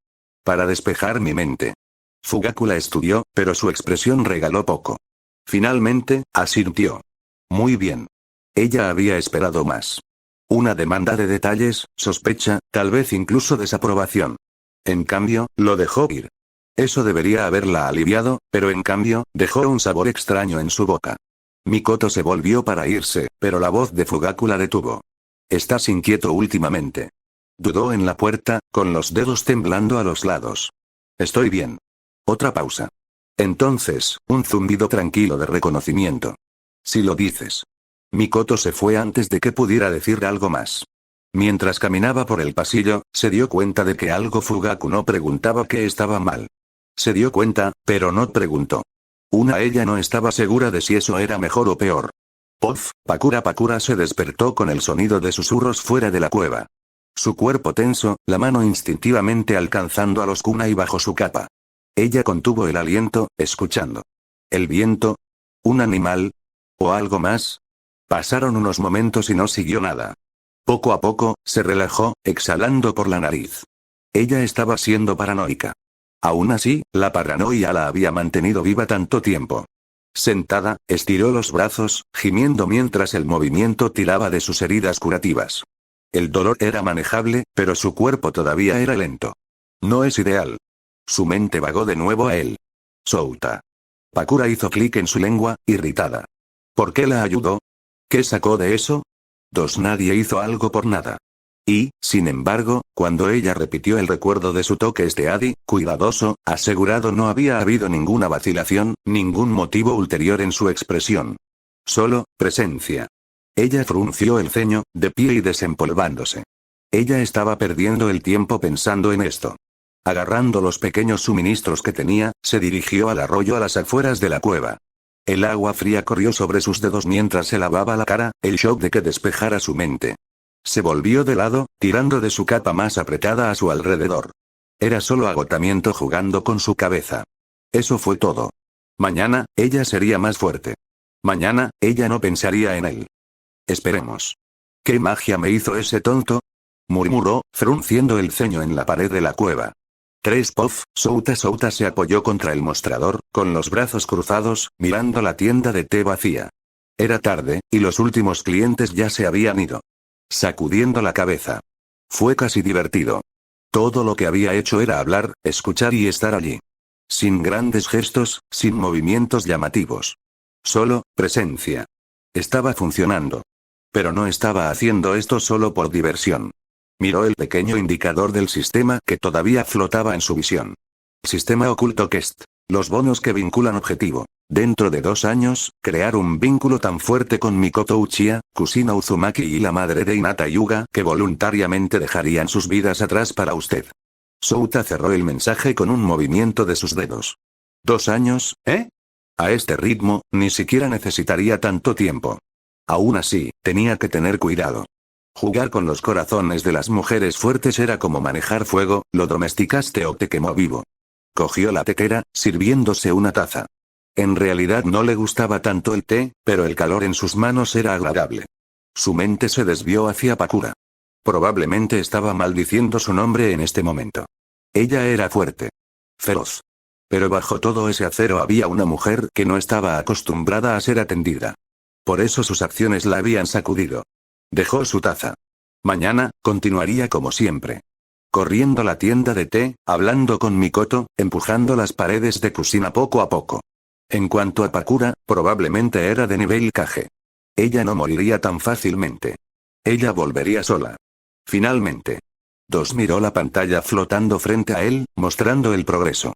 Para despejar mi mente». Fugaku la estudió, pero su expresión regaló poco. Finalmente, asintió. «Muy bien». Ella había esperado más. Una demanda de detalles, sospecha, tal vez incluso desaprobación. En cambio, lo dejó ir. Eso debería haberla aliviado, pero en cambio, dejó un sabor extraño en su boca. Mikoto se volvió para irse, pero la voz de Fugaku la detuvo. «¿Estás inquieto últimamente?» Dudó en la puerta, con los dedos temblando a los lados. «Estoy bien». Otra pausa. Entonces, un zumbido tranquilo de reconocimiento. «Si lo dices». Mikoto se fue antes de que pudiera decir algo más. Mientras caminaba por el pasillo, se dio cuenta de que algo Fugaku no preguntaba qué estaba mal. Se dio cuenta, pero no preguntó. Ella no estaba segura de si eso era mejor o peor. Puff, Pakura se despertó con el sonido de susurros fuera de la cueva. Su cuerpo tenso, la mano instintivamente alcanzando a los kunai bajo su capa. Ella contuvo el aliento, escuchando. ¿El viento? ¿Un animal? ¿O algo más? Pasaron unos momentos y no siguió nada. Poco a poco, se relajó, exhalando por la nariz. Ella estaba siendo paranoica. Aún así, la paranoia la había mantenido viva tanto tiempo. Sentada, estiró los brazos, gimiendo mientras el movimiento tiraba de sus heridas curativas. El dolor era manejable, pero su cuerpo todavía era lento. No es ideal. Su mente vagó de nuevo a él. Souta. Pakura hizo clic en su lengua, irritada. ¿Por qué la ayudó? ¿Qué sacó de eso? Nadie hizo algo por nada. Y, sin embargo, cuando ella repitió el recuerdo de su toque steady, cuidadoso, asegurado, no había habido ninguna vacilación, ningún motivo ulterior en su expresión. Solo, presencia. Ella frunció el ceño, de pie y desempolvándose. Ella estaba perdiendo el tiempo pensando en esto. Agarrando los pequeños suministros que tenía, se dirigió al arroyo a las afueras de la cueva. El agua fría corrió sobre sus dedos mientras se lavaba la cara, el shock de que despejara su mente. Se volvió de lado, tirando de su capa más apretada a su alrededor. Era solo agotamiento jugando con su cabeza. Eso fue todo. Mañana, ella sería más fuerte. Mañana, ella no pensaría en él. Esperemos. ¿Qué magia me hizo ese tonto? Murmuró, frunciendo el ceño en la pared de la cueva. Puff, Souta se apoyó contra el mostrador, con los brazos cruzados, mirando la tienda de té vacía. Era tarde, y los últimos clientes ya se habían ido. Sacudiendo la cabeza. Fue casi divertido. Todo lo que había hecho era hablar, escuchar y estar allí. Sin grandes gestos, sin movimientos llamativos. Solo, presencia. Estaba funcionando. Pero no estaba haciendo esto solo por diversión. Miró el pequeño indicador del sistema que todavía flotaba en su visión. Sistema oculto Quest. Los bonos que vinculan objetivo. Dentro de 2 años, crear un vínculo tan fuerte con Mikoto Uchiha, Kusina Uzumaki y la madre de Hinata Hyuga que voluntariamente dejarían sus vidas atrás para usted. Souta cerró el mensaje con un movimiento de sus dedos. 2 años, ¿eh? A este ritmo, ni siquiera necesitaría tanto tiempo. Aún así, tenía que tener cuidado. Jugar con los corazones de las mujeres fuertes era como manejar fuego, lo domesticaste o te quemó vivo. Cogió la tetera, sirviéndose una taza. En realidad no le gustaba tanto el té, pero el calor en sus manos era agradable. Su mente se desvió hacia Pakura. Probablemente estaba maldiciendo su nombre en este momento. Ella era fuerte. Feroz. Pero bajo todo ese acero había una mujer que no estaba acostumbrada a ser atendida. Por eso sus acciones la habían sacudido. Dejó su taza. Mañana, continuaría como siempre. Corriendo a la tienda de té, hablando con Mikoto, empujando las paredes de Kusina poco a poco. En cuanto a Pakura, probablemente era de nivel Kage. Ella no moriría tan fácilmente. Ella volvería sola. Finalmente. 2 miró la pantalla flotando frente a él, mostrando el progreso.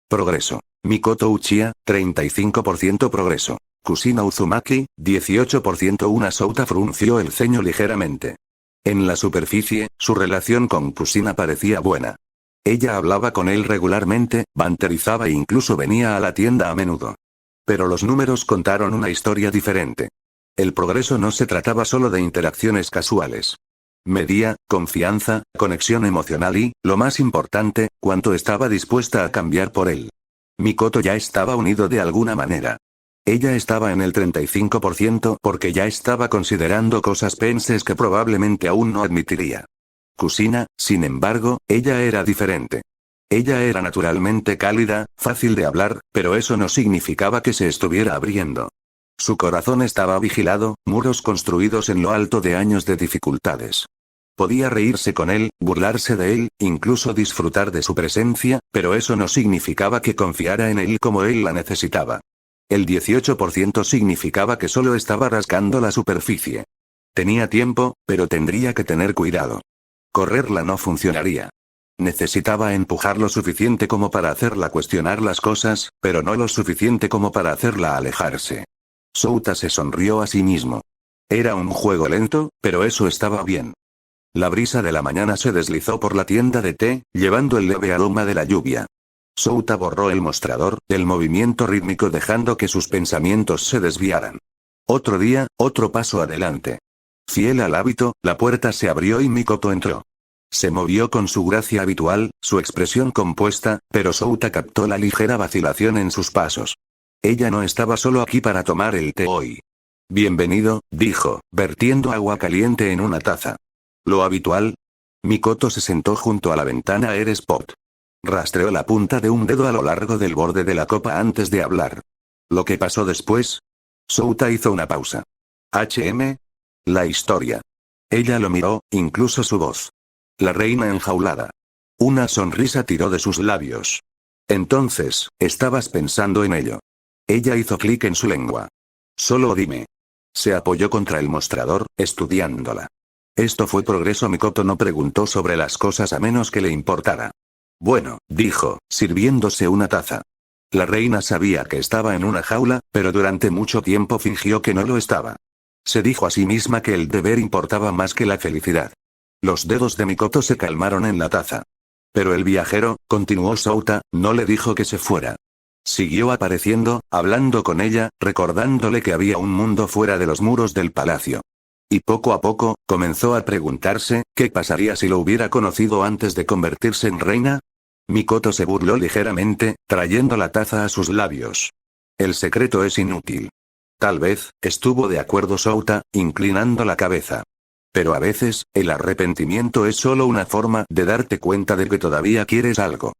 Progreso. Mikoto Uchiha, 35% progreso. Kusina Uzumaki, 18%. Una Souta frunció el ceño ligeramente. En la superficie, su relación con Kusina parecía buena. Ella hablaba con él regularmente, banterizaba e incluso venía a la tienda a menudo. Pero los números contaron una historia diferente. El progreso no se trataba solo de interacciones casuales. Medía, confianza, conexión emocional y, lo más importante, cuánto estaba dispuesta a cambiar por él. Mikoto ya estaba unido de alguna manera. Ella estaba en el 35% porque ya estaba considerando cosas penses que probablemente aún no admitiría. Kusina, sin embargo, ella era diferente. Ella era naturalmente cálida, fácil de hablar, pero eso no significaba que se estuviera abriendo. Su corazón estaba vigilado, muros construidos en lo alto de años de dificultades. Podía reírse con él, burlarse de él, incluso disfrutar de su presencia, pero eso no significaba que confiara en él como él la necesitaba. El 18% significaba que solo estaba rascando la superficie. Tenía tiempo, pero tendría que tener cuidado. Correrla no funcionaría. Necesitaba empujar lo suficiente como para hacerla cuestionar las cosas, pero no lo suficiente como para hacerla alejarse. Souta se sonrió a sí mismo. Era un juego lento, pero eso estaba bien. La brisa de la mañana se deslizó por la tienda de té, llevando el leve aroma de la lluvia. Souta borró el mostrador, el movimiento rítmico dejando que sus pensamientos se desviaran. Otro día, otro paso adelante. Fiel al hábito, la puerta se abrió y Mikoto entró. Se movió con su gracia habitual, su expresión compuesta, pero Souta captó la ligera vacilación en sus pasos. Ella no estaba solo aquí para tomar el té hoy. Bienvenido, dijo, vertiendo agua caliente en una taza. ¿Lo habitual? Mikoto se sentó junto a la ventana Air Spot. Rastreó la punta de un dedo a lo largo del borde de la copa antes de hablar. ¿Lo que pasó después? Souta hizo una pausa. La historia. Ella lo miró, incluso su voz. La reina enjaulada. Una sonrisa tiró de sus labios. Entonces, estabas pensando en ello. Ella hizo clic en su lengua. Solo dime. Se apoyó contra el mostrador, estudiándola. Esto fue progreso. Mikoto no preguntó sobre las cosas a menos que le importara. Bueno, dijo, sirviéndose una taza. La reina sabía que estaba en una jaula, pero durante mucho tiempo fingió que no lo estaba. Se dijo a sí misma que el deber importaba más que la felicidad. Los dedos de Mikoto se calmaron en la taza. Pero el viajero, continuó Souta, no le dijo que se fuera. Siguió apareciendo, hablando con ella, recordándole que había un mundo fuera de los muros del palacio. Y poco a poco, comenzó a preguntarse, ¿qué pasaría si lo hubiera conocido antes de convertirse en reina? Mikoto se burló ligeramente, trayendo la taza a sus labios. El secreto es inútil. Tal vez, estuvo de acuerdo Souta, inclinando la cabeza. Pero a veces, el arrepentimiento es solo una forma de darte cuenta de que todavía quieres algo.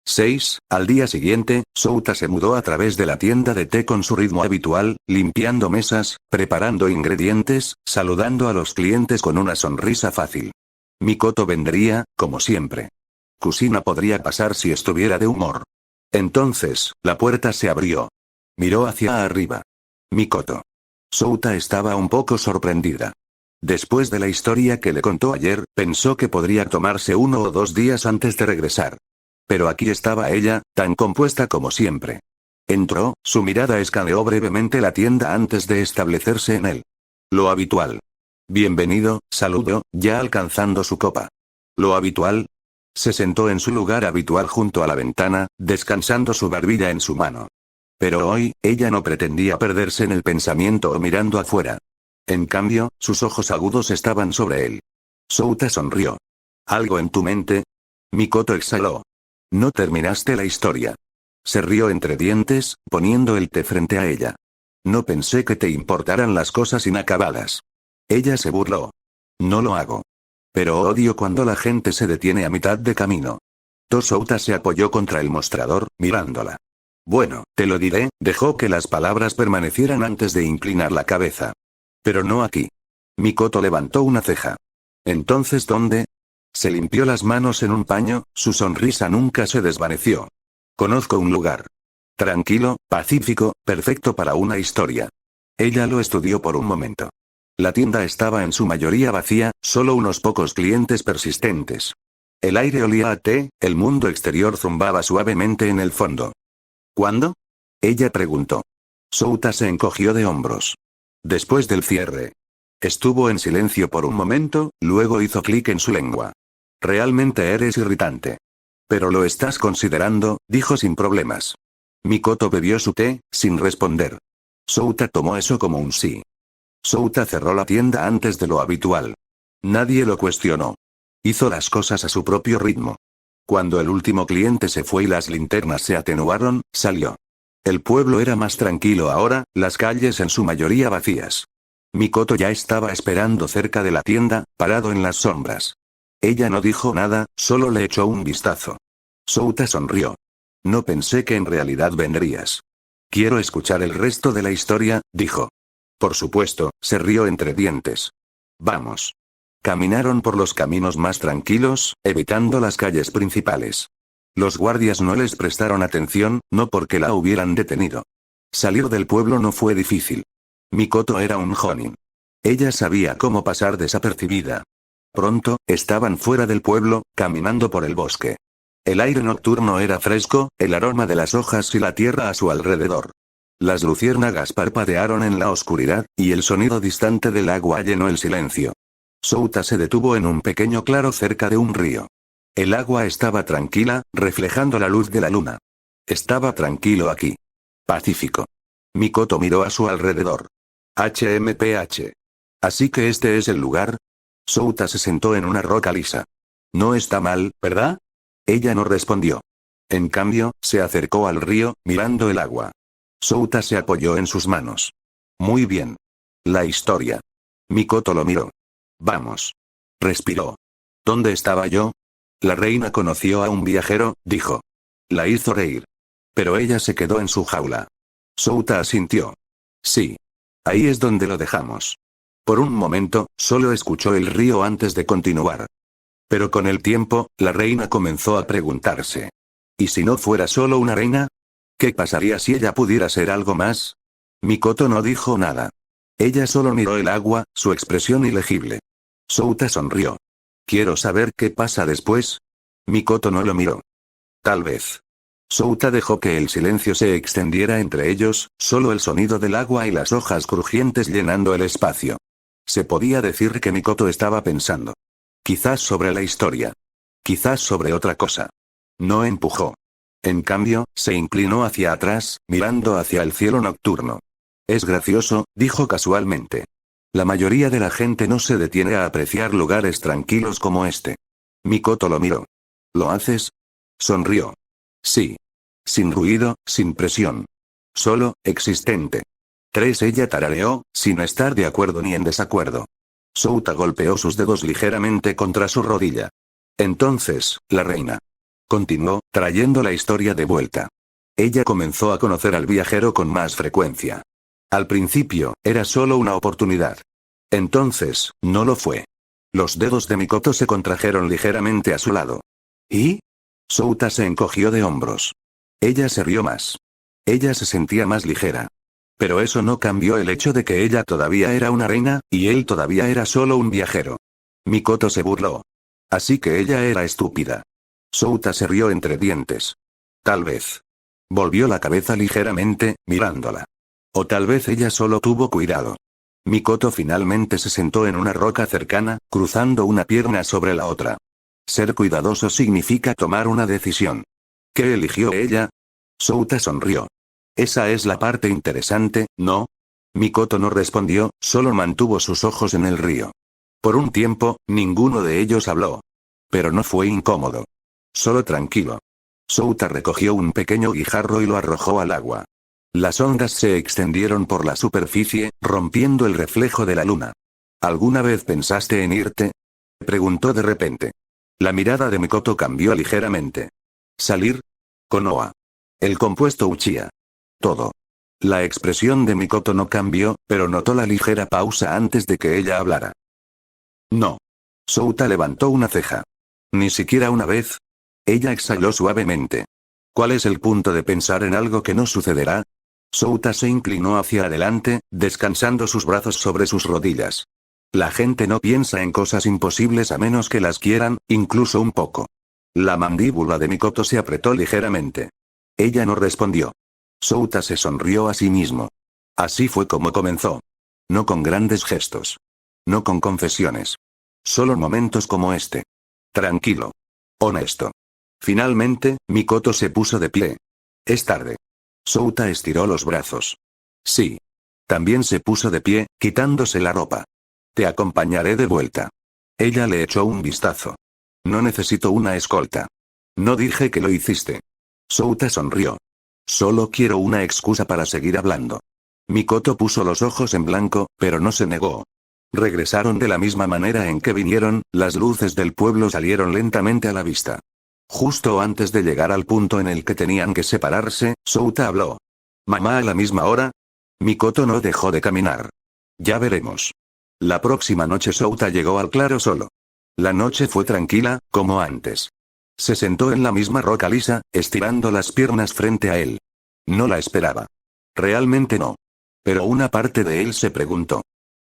6. Al día siguiente, Souta se mudó a través de la tienda de té con su ritmo habitual, limpiando mesas, preparando ingredientes, saludando a los clientes con una sonrisa fácil. Mikoto vendría, como siempre. Kusina podría pasar si estuviera de humor. Entonces, la puerta se abrió. Miró hacia arriba. Mikoto. Souta estaba un poco sorprendida. Después de la historia que le contó ayer, pensó que podría tomarse 1 o 2 días antes de regresar. Pero aquí estaba ella, tan compuesta como siempre. Entró, su mirada escaneó brevemente la tienda antes de establecerse en él. Lo habitual. Bienvenido, saludó, ya alcanzando su copa. Lo habitual. Se sentó en su lugar habitual junto a la ventana, descansando su barbilla en su mano. Pero hoy, ella no pretendía perderse en el pensamiento o mirando afuera. En cambio, sus ojos agudos estaban sobre él. Souta sonrió. ¿Algo en tu mente? Mikoto exhaló. No terminaste la historia. Se rió entre dientes, poniendo el té frente a ella. No pensé que te importaran las cosas inacabadas. Ella se burló. No lo hago. Pero odio cuando la gente se detiene a mitad de camino. Souta se apoyó contra el mostrador, mirándola. Bueno, te lo diré, dejó que las palabras permanecieran antes de inclinar la cabeza. Pero no aquí. Mikoto levantó una ceja. ¿Entonces dónde? Se limpió las manos en un paño, su sonrisa nunca se desvaneció. Conozco un lugar. Tranquilo, pacífico, perfecto para una historia. Ella lo estudió por un momento. La tienda estaba en su mayoría vacía, solo unos pocos clientes persistentes. El aire olía a té, el mundo exterior zumbaba suavemente en el fondo. ¿Cuándo? Ella preguntó. Souta se encogió de hombros. Después del cierre. Estuvo en silencio por un momento, luego hizo clic en su lengua. Realmente eres irritante. Pero lo estás considerando, dijo sin problemas. Mikoto bebió su té, sin responder. Souta tomó eso como un sí. Souta cerró la tienda antes de lo habitual. Nadie lo cuestionó. Hizo las cosas a su propio ritmo. Cuando el último cliente se fue y las linternas se atenuaron, salió. El pueblo era más tranquilo ahora, las calles en su mayoría vacías. Mikoto ya estaba esperando cerca de la tienda, parado en las sombras. Ella no dijo nada, solo le echó un vistazo. Souta sonrió. No pensé que en realidad vendrías. Quiero escuchar el resto de la historia, dijo. Por supuesto, se rió entre dientes. Vamos. Caminaron por los caminos más tranquilos, evitando las calles principales. Los guardias no les prestaron atención, no porque la hubieran detenido. Salir del pueblo no fue difícil. Mikoto era un jonin. Ella sabía cómo pasar desapercibida. Pronto, estaban fuera del pueblo, caminando por el bosque. El aire nocturno era fresco, el aroma de las hojas y la tierra a su alrededor. Las luciérnagas parpadearon en la oscuridad, y el sonido distante del agua llenó el silencio. Souta se detuvo en un pequeño claro cerca de un río. El agua estaba tranquila, reflejando la luz de la luna. Estaba tranquilo aquí. Pacífico. Mikoto miró a su alrededor. HMPH. ¿Así que este es el lugar? Souta se sentó en una roca lisa. No está mal, ¿verdad? Ella no respondió. En cambio, se acercó al río, mirando el agua. Souta se apoyó en sus manos. Muy bien. La historia. Mikoto lo miró. Vamos. Respiró. ¿Dónde estaba yo? La reina conoció a un viajero, dijo. La hizo reír. Pero ella se quedó en su jaula. Souta asintió. Sí. Ahí es donde lo dejamos. Por un momento, solo escuchó el río antes de continuar. Pero con el tiempo, la reina comenzó a preguntarse. ¿Y si no fuera solo una reina? ¿Qué pasaría si ella pudiera ser algo más? Mikoto no dijo nada. Ella solo miró el agua, su expresión ilegible. Souta sonrió. Quiero saber qué pasa después. Mikoto no lo miró. Tal vez. Souta dejó que el silencio se extendiera entre ellos, solo el sonido del agua y las hojas crujientes llenando el espacio. Se podía decir que Mikoto estaba pensando. Quizás sobre la historia. Quizás sobre otra cosa. No empujó. En cambio, se inclinó hacia atrás, mirando hacia el cielo nocturno. Es gracioso, dijo casualmente. La mayoría de la gente no se detiene a apreciar lugares tranquilos como este. Mikoto lo miró. ¿Lo haces? Sonrió. Sí. Sin ruido, sin presión. Solo, existente. Ella tarareó, sin estar de acuerdo ni en desacuerdo. Souta golpeó sus dedos ligeramente contra su rodilla. Entonces, la reina. Continuó, trayendo la historia de vuelta. Ella comenzó a conocer al viajero con más frecuencia. Al principio, era solo una oportunidad. Entonces, no lo fue. Los dedos de Mikoto se contrajeron ligeramente a su lado. ¿Y? Souta se encogió de hombros. Ella se rió más. Ella se sentía más ligera. Pero eso no cambió el hecho de que ella todavía era una reina, y él todavía era solo un viajero. Mikoto se burló. Así que ella era estúpida. Souta se rió entre dientes. Tal vez. Volvió la cabeza ligeramente, mirándola. O tal vez ella solo tuvo cuidado. Mikoto finalmente se sentó en una roca cercana, cruzando una pierna sobre la otra. Ser cuidadoso significa tomar una decisión. ¿Qué eligió ella? Souta sonrió. Esa es la parte interesante, ¿no? Mikoto no respondió, solo mantuvo sus ojos en el río. Por un tiempo, ninguno de ellos habló. Pero no fue incómodo. Solo tranquilo. Souta recogió un pequeño guijarro y lo arrojó al agua. Las ondas se extendieron por la superficie, rompiendo el reflejo de la luna. ¿Alguna vez pensaste en irte? Preguntó de repente. La mirada de Mikoto cambió ligeramente. ¿Salir? Konoha. El compuesto Uchiha. Todo. La expresión de Mikoto no cambió, pero notó la ligera pausa antes de que ella hablara. No. Souta levantó una ceja. ¿Ni siquiera una vez? Ella exhaló suavemente. ¿Cuál es el punto de pensar en algo que no sucederá? Souta se inclinó hacia adelante, descansando sus brazos sobre sus rodillas. La gente no piensa en cosas imposibles a menos que las quieran, incluso un poco. La mandíbula de Mikoto se apretó ligeramente. Ella no respondió. Souta se sonrió a sí mismo. Así fue como comenzó. No con grandes gestos. No con confesiones. Solo momentos como este. Tranquilo. Honesto. Finalmente, Mikoto se puso de pie. Es tarde. Souta estiró los brazos. Sí. También se puso de pie, quitándose la ropa. Te acompañaré de vuelta. Ella le echó un vistazo. No necesito una escolta. No dije que lo hiciste. Souta sonrió. Solo quiero una excusa para seguir hablando. Mikoto puso los ojos en blanco, pero no se negó. Regresaron de la misma manera en que vinieron, las luces del pueblo salieron lentamente a la vista. Justo antes de llegar al punto en el que tenían que separarse, Souta habló. ¿Mamá a la misma hora? Mikoto no dejó de caminar. Ya veremos. La próxima noche Souta llegó al claro solo. La noche fue tranquila, como antes. Se sentó en la misma roca lisa, estirando las piernas frente a él. No la esperaba. Realmente no. Pero una parte de él se preguntó.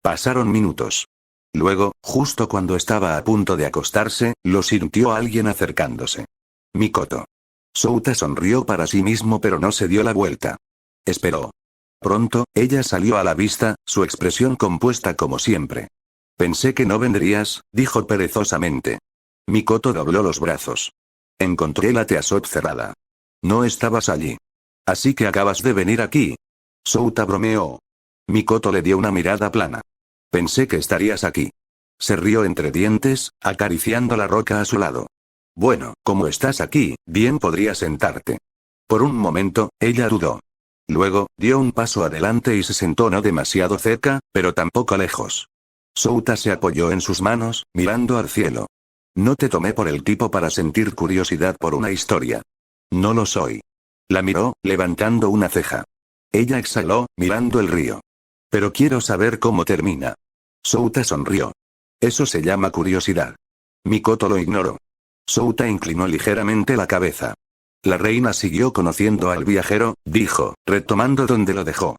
Pasaron minutos. Luego, justo cuando estaba a punto de acostarse, lo sintió alguien acercándose. Mikoto. Souta sonrió para sí mismo pero no se dio la vuelta. Esperó. Pronto, ella salió a la vista, su expresión compuesta como siempre. Pensé que no vendrías, dijo perezosamente. Mikoto dobló los brazos. Encontré la Teasot cerrada. No estabas allí. Así que acabas de venir aquí. Souta bromeó. Mikoto le dio una mirada plana. Pensé que estarías aquí. Se rió entre dientes, acariciando la roca a su lado. Bueno, como estás aquí, bien podrías sentarte. Por un momento, ella dudó. Luego, dio un paso adelante y se sentó no demasiado cerca, pero tampoco lejos. Souta se apoyó en sus manos, mirando al cielo. No te tomé por el tipo para sentir curiosidad por una historia. No lo soy. La miró, levantando una ceja. Ella exhaló, mirando el río. Pero quiero saber cómo termina. Souta sonrió. Eso se llama curiosidad. Mikoto lo ignoró. Souta inclinó ligeramente la cabeza. La reina siguió conociendo al viajero, dijo, retomando donde lo dejó.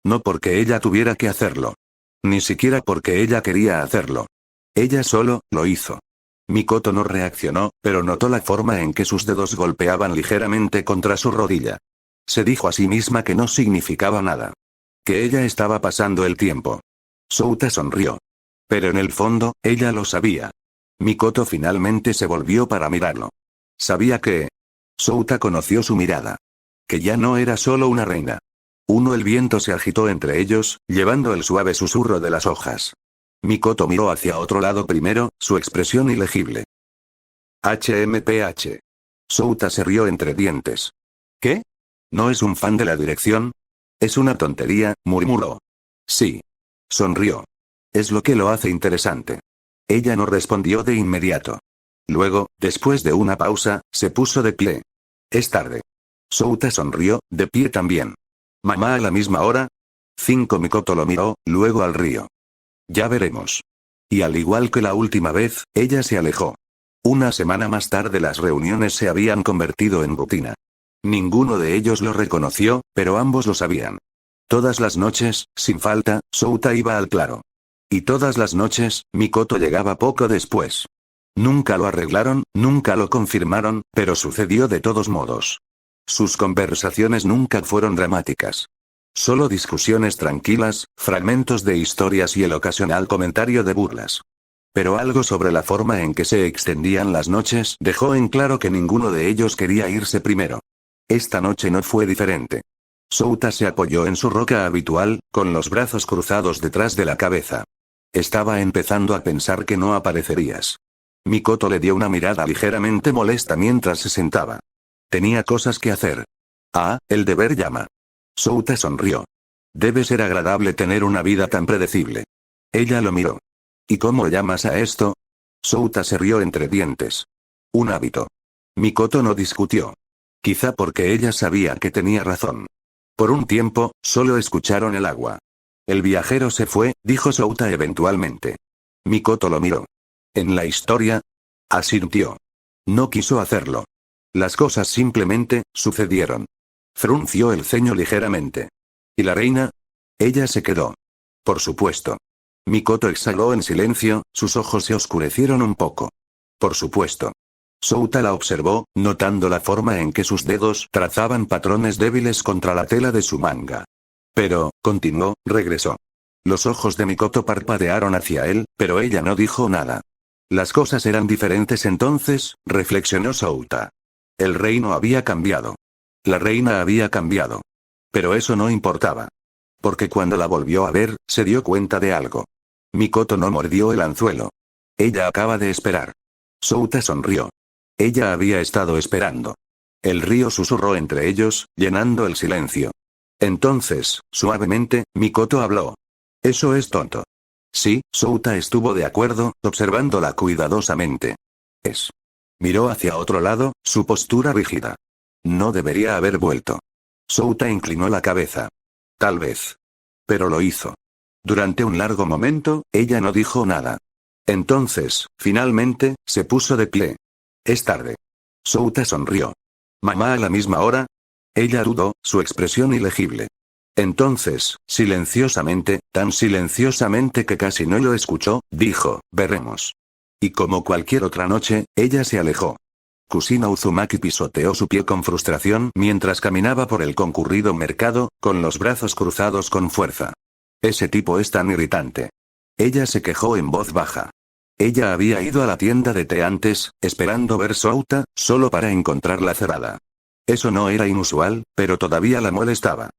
No porque ella tuviera que hacerlo. Ni siquiera porque ella quería hacerlo. Ella solo, lo hizo. Mikoto no reaccionó, pero notó la forma en que sus dedos golpeaban ligeramente contra su rodilla. Se dijo a sí misma que no significaba nada. Que ella estaba pasando el tiempo. Souta sonrió. Pero en el fondo, ella lo sabía. Mikoto finalmente se volvió para mirarlo. Sabía que... Souta conoció su mirada. Que ya no era solo una reina. El viento se agitó entre ellos, llevando el suave susurro de las hojas. Mikoto miró hacia otro lado primero, su expresión ilegible. HMPH. Souta se rió entre dientes. ¿Qué? ¿No es un fan de la dirección? Es una tontería, murmuró. Sí. Sonrió. Es lo que lo hace interesante. Ella no respondió de inmediato. Luego, después de una pausa, se puso de pie. Es tarde. Souta sonrió, de pie también. ¿Mamá a la misma hora? 5. Mikoto lo miró, luego al río. Ya veremos. Y al igual que la última vez, ella se alejó. Una semana más tarde las reuniones se habían convertido en rutina. Ninguno de ellos lo reconoció, pero ambos lo sabían. Todas las noches, sin falta, Souta iba al claro. Y todas las noches, Mikoto llegaba poco después. Nunca lo arreglaron, nunca lo confirmaron, pero sucedió de todos modos. Sus conversaciones nunca fueron dramáticas. Solo discusiones tranquilas, fragmentos de historias y el ocasional comentario de burlas. Pero algo sobre la forma en que se extendían las noches dejó en claro que ninguno de ellos quería irse primero. Esta noche no fue diferente. Souta se apoyó en su roca habitual, con los brazos cruzados detrás de la cabeza. Estaba empezando a pensar que no aparecerías. Mikoto le dio una mirada ligeramente molesta mientras se sentaba. Tenía cosas que hacer. Ah, el deber llama. Souta sonrió. Debe ser agradable tener una vida tan predecible. Ella lo miró. ¿Y cómo llamas a esto? Souta se rió entre dientes. Un hábito. Mikoto no discutió. Quizá porque ella sabía que tenía razón. Por un tiempo, solo escucharon el agua. El viajero se fue, dijo Souta eventualmente. Mikoto lo miró. ¿En la historia? Asintió. No quiso hacerlo. Las cosas simplemente, sucedieron. Frunció el ceño ligeramente. ¿Y la reina? Ella se quedó. Por supuesto. Mikoto exhaló en silencio, sus ojos se oscurecieron un poco. Por supuesto. Souta la observó, notando la forma en que sus dedos trazaban patrones débiles contra la tela de su manga. Pero, continuó, regresó. Los ojos de Mikoto parpadearon hacia él, pero ella no dijo nada. Las cosas eran diferentes entonces, reflexionó Souta. El reino había cambiado. La reina había cambiado. Pero eso no importaba. Porque cuando la volvió a ver, se dio cuenta de algo. Mikoto no mordió el anzuelo. Ella acaba de esperar. Souta sonrió. Ella había estado esperando. El río susurró entre ellos, llenando el silencio. Entonces, suavemente, Mikoto habló. Eso es tonto. Sí, Souta estuvo de acuerdo, observándola cuidadosamente. Es. Miró hacia otro lado, su postura rígida. No debería haber vuelto. Souta inclinó la cabeza. Tal vez. Pero lo hizo. Durante un largo momento, ella no dijo nada. Entonces, finalmente, se puso de pie. Es tarde. Souta sonrió. ¿Mamá a la misma hora? Ella dudó, su expresión ilegible. Entonces, silenciosamente, tan silenciosamente que casi no lo escuchó, dijo, veremos. Y como cualquier otra noche, ella se alejó. Kusina Uzumaki pisoteó su pie con frustración mientras caminaba por el concurrido mercado, con los brazos cruzados con fuerza. Ese tipo es tan irritante. Ella se quejó en voz baja. Ella había ido a la tienda de té antes, esperando ver Souta, solo para encontrarla cerrada. Eso no era inusual, pero todavía la molestaba.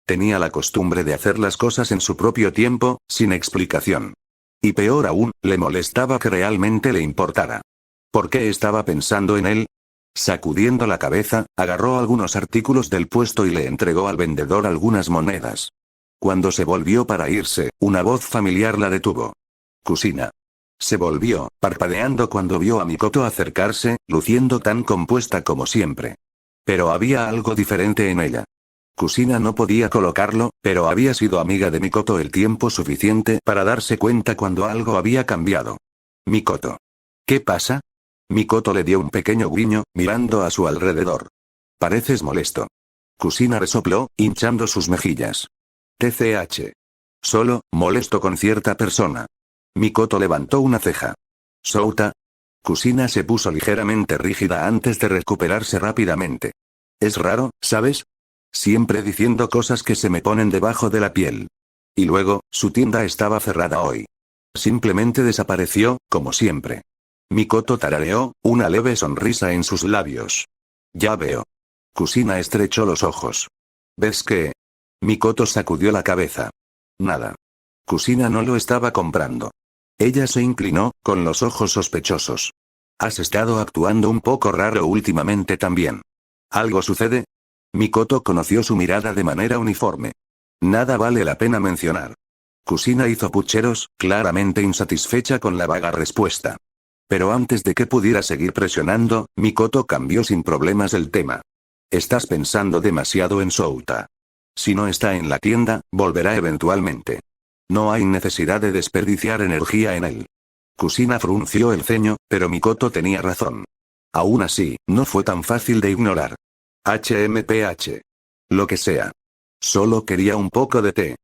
Tenía la costumbre de hacer las cosas en su propio tiempo, sin explicación. Y peor aún, le molestaba que realmente le importara. ¿Por qué estaba pensando en él? Sacudiendo la cabeza, agarró algunos artículos del puesto y le entregó al vendedor algunas monedas. Cuando se volvió para irse, una voz familiar la detuvo. Kusina. Se volvió, parpadeando cuando vio a Mikoto acercarse, luciendo tan compuesta como siempre. Pero había algo diferente en ella. Kusina no podía colocarlo, pero había sido amiga de Mikoto el tiempo suficiente para darse cuenta cuando algo había cambiado. Mikoto. ¿Qué pasa? Mikoto le dio un pequeño guiño, mirando a su alrededor. Pareces molesto. Kusina resopló, hinchando sus mejillas. TCH. Solo, molesto con cierta persona. Mikoto levantó una ceja. Souta. Kusina se puso ligeramente rígida antes de recuperarse rápidamente. Es raro, ¿sabes? Siempre diciendo cosas que se me ponen debajo de la piel. Y luego, su tienda estaba cerrada hoy. Simplemente desapareció, como siempre. Mikoto tarareó, una leve sonrisa en sus labios. Ya veo. Kusina estrechó los ojos. ¿Ves qué? Mikoto sacudió la cabeza. Nada. Kusina no lo estaba comprando. Ella se inclinó, con los ojos sospechosos. Has estado actuando un poco raro últimamente también. ¿Algo sucede? Mikoto conoció su mirada de manera uniforme. Nada vale la pena mencionar. Kusina hizo pucheros, claramente insatisfecha con la vaga respuesta. Pero antes de que pudiera seguir presionando, Mikoto cambió sin problemas el tema. Estás pensando demasiado en Souta. Si no está en la tienda, volverá eventualmente. No hay necesidad de desperdiciar energía en él. Kusina frunció el ceño, pero Mikoto tenía razón. Aún así, no fue tan fácil de ignorar. HMPH. Lo que sea. Solo quería un poco de té.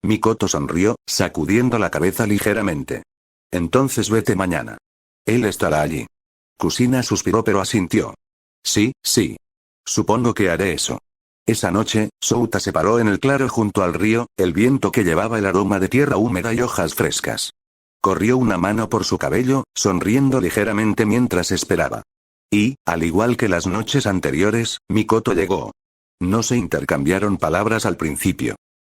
Mikoto sonrió, sacudiendo la cabeza ligeramente. Entonces vete mañana. Él estará allí. Kusina suspiró pero asintió. Sí, sí. Supongo que haré eso. Esa noche, Souta se paró en el claro junto al río, el viento que llevaba el aroma de tierra húmeda y hojas frescas. Corrió una mano por su cabello, sonriendo ligeramente mientras esperaba. Y, al igual que las noches anteriores, Mikoto llegó. No se intercambiaron palabras al principio.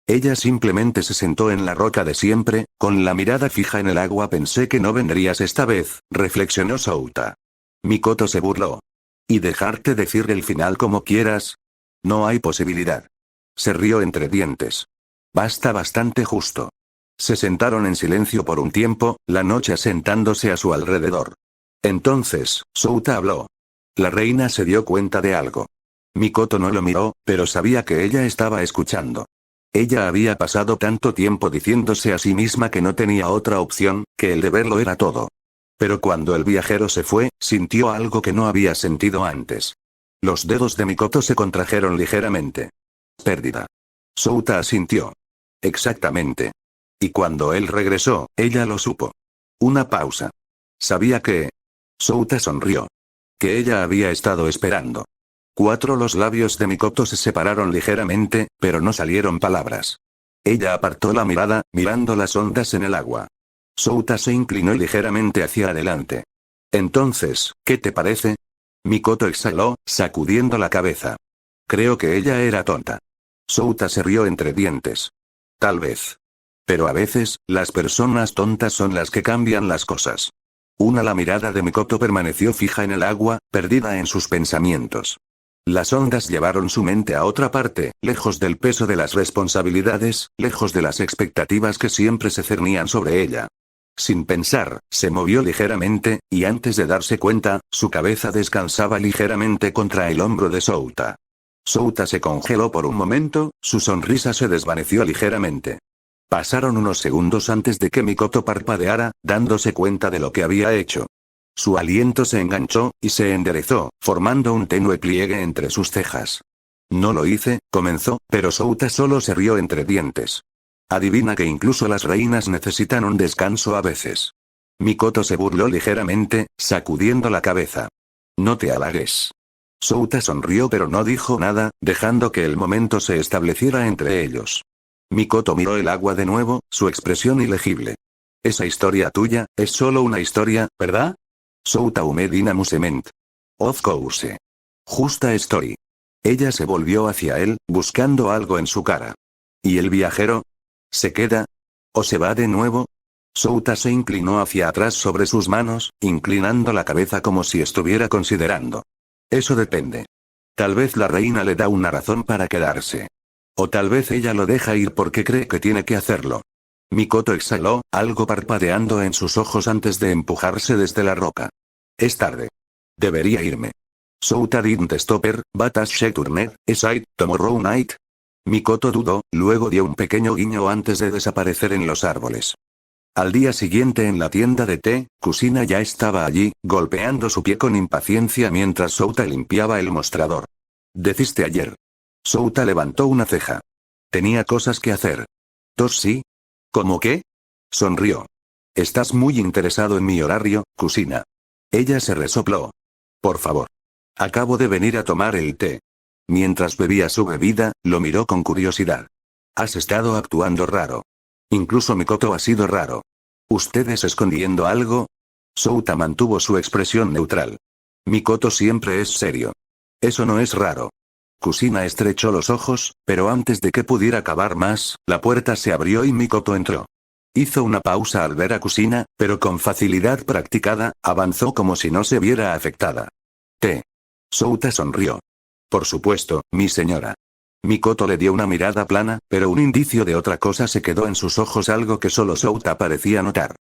Ella simplemente se sentó en la roca de siempre, con la mirada fija en el agua. Pensé que no vendrías esta vez, reflexionó Souta. Mikoto se burló. ¿Y dejarte decir el final como quieras? No hay posibilidad. Se rió entre dientes. Basta bastante justo. Se sentaron en silencio por un tiempo, la noche asentándose a su alrededor. Entonces, Souta habló. La reina se dio cuenta de algo. Mikoto no lo miró, pero sabía que ella estaba escuchando. Ella había pasado tanto tiempo diciéndose a sí misma que no tenía otra opción, que el deberlo era todo. Pero cuando el viajero se fue, sintió algo que no había sentido antes. Los dedos de Mikoto se contrajeron ligeramente. Pérdida. Souta asintió. Exactamente. Y cuando él regresó, ella lo supo. Una pausa. Sabía que... Souta sonrió. Que ella había estado esperando. Los labios de Mikoto se separaron ligeramente, pero no salieron palabras. Ella apartó la mirada, mirando las ondas en el agua. Souta se inclinó ligeramente hacia adelante. Entonces, ¿qué te parece? Mikoto exhaló, sacudiendo la cabeza. Creo que ella era tonta. Souta se rió entre dientes. Tal vez. Pero a veces, las personas tontas son las que cambian las cosas. La mirada de Mikoto permaneció fija en el agua, perdida en sus pensamientos. Las ondas llevaron su mente a otra parte, lejos del peso de las responsabilidades, lejos de las expectativas que siempre se cernían sobre ella. Sin pensar, se movió ligeramente, y antes de darse cuenta, su cabeza descansaba ligeramente contra el hombro de Souta. Souta se congeló por un momento, su sonrisa se desvaneció ligeramente. Pasaron unos segundos antes de que Mikoto parpadeara, dándose cuenta de lo que había hecho. Su aliento se enganchó, y se enderezó, formando un tenue pliegue entre sus cejas. No lo hice, comenzó, pero Souta solo se rió entre dientes. Adivina que incluso las reinas necesitan un descanso a veces. Mikoto se burló ligeramente, sacudiendo la cabeza. No te halagues. Souta sonrió pero no dijo nada, dejando que el momento se estableciera entre ellos. Mikoto miró el agua de nuevo, su expresión ilegible. Esa historia tuya, es solo una historia, ¿verdad? Souta Umedina Musement. Of course. Justa story. Ella se volvió hacia él, buscando algo en su cara. ¿Y el viajero? ¿Se queda? ¿O se va de nuevo? Souta se inclinó hacia atrás sobre sus manos, inclinando la cabeza como si estuviera considerando. Eso depende. Tal vez la reina le da una razón para quedarse. O tal vez ella lo deja ir porque cree que tiene que hacerlo. Mikoto exhaló, algo parpadeando en sus ojos antes de empujarse desde la roca. Es tarde. Debería irme. Souta didn't stop her, but as she turned aside, tomorrow night. Mikoto dudó, luego dio un pequeño guiño antes de desaparecer en los árboles. Al día siguiente en la tienda de té, Kusina ya estaba allí, golpeando su pie con impaciencia mientras Souta limpiaba el mostrador. ¿Deciste ayer? Souta levantó una ceja. Tenía cosas que hacer. ¿Sí? ¿Cómo qué? Sonrió. Estás muy interesado en mi horario, Kusina. Ella se resopló. Por favor. Acabo de venir a tomar el té. Mientras bebía su bebida, lo miró con curiosidad. Has estado actuando raro. Incluso Mikoto ha sido raro. ¿Ustedes escondiendo algo? Souta mantuvo su expresión neutral. Mikoto siempre es serio. Eso no es raro. Kusina estrechó los ojos, pero antes de que pudiera acabar más, la puerta se abrió y Mikoto entró. Hizo una pausa al ver a Kusina, pero con facilidad practicada, avanzó como si no se viera afectada. ¿Té? Souta sonrió. Por supuesto, mi señora. Mikoto le dio una mirada plana, pero un indicio de otra cosa se quedó en sus ojos, algo que solo Souta parecía notar.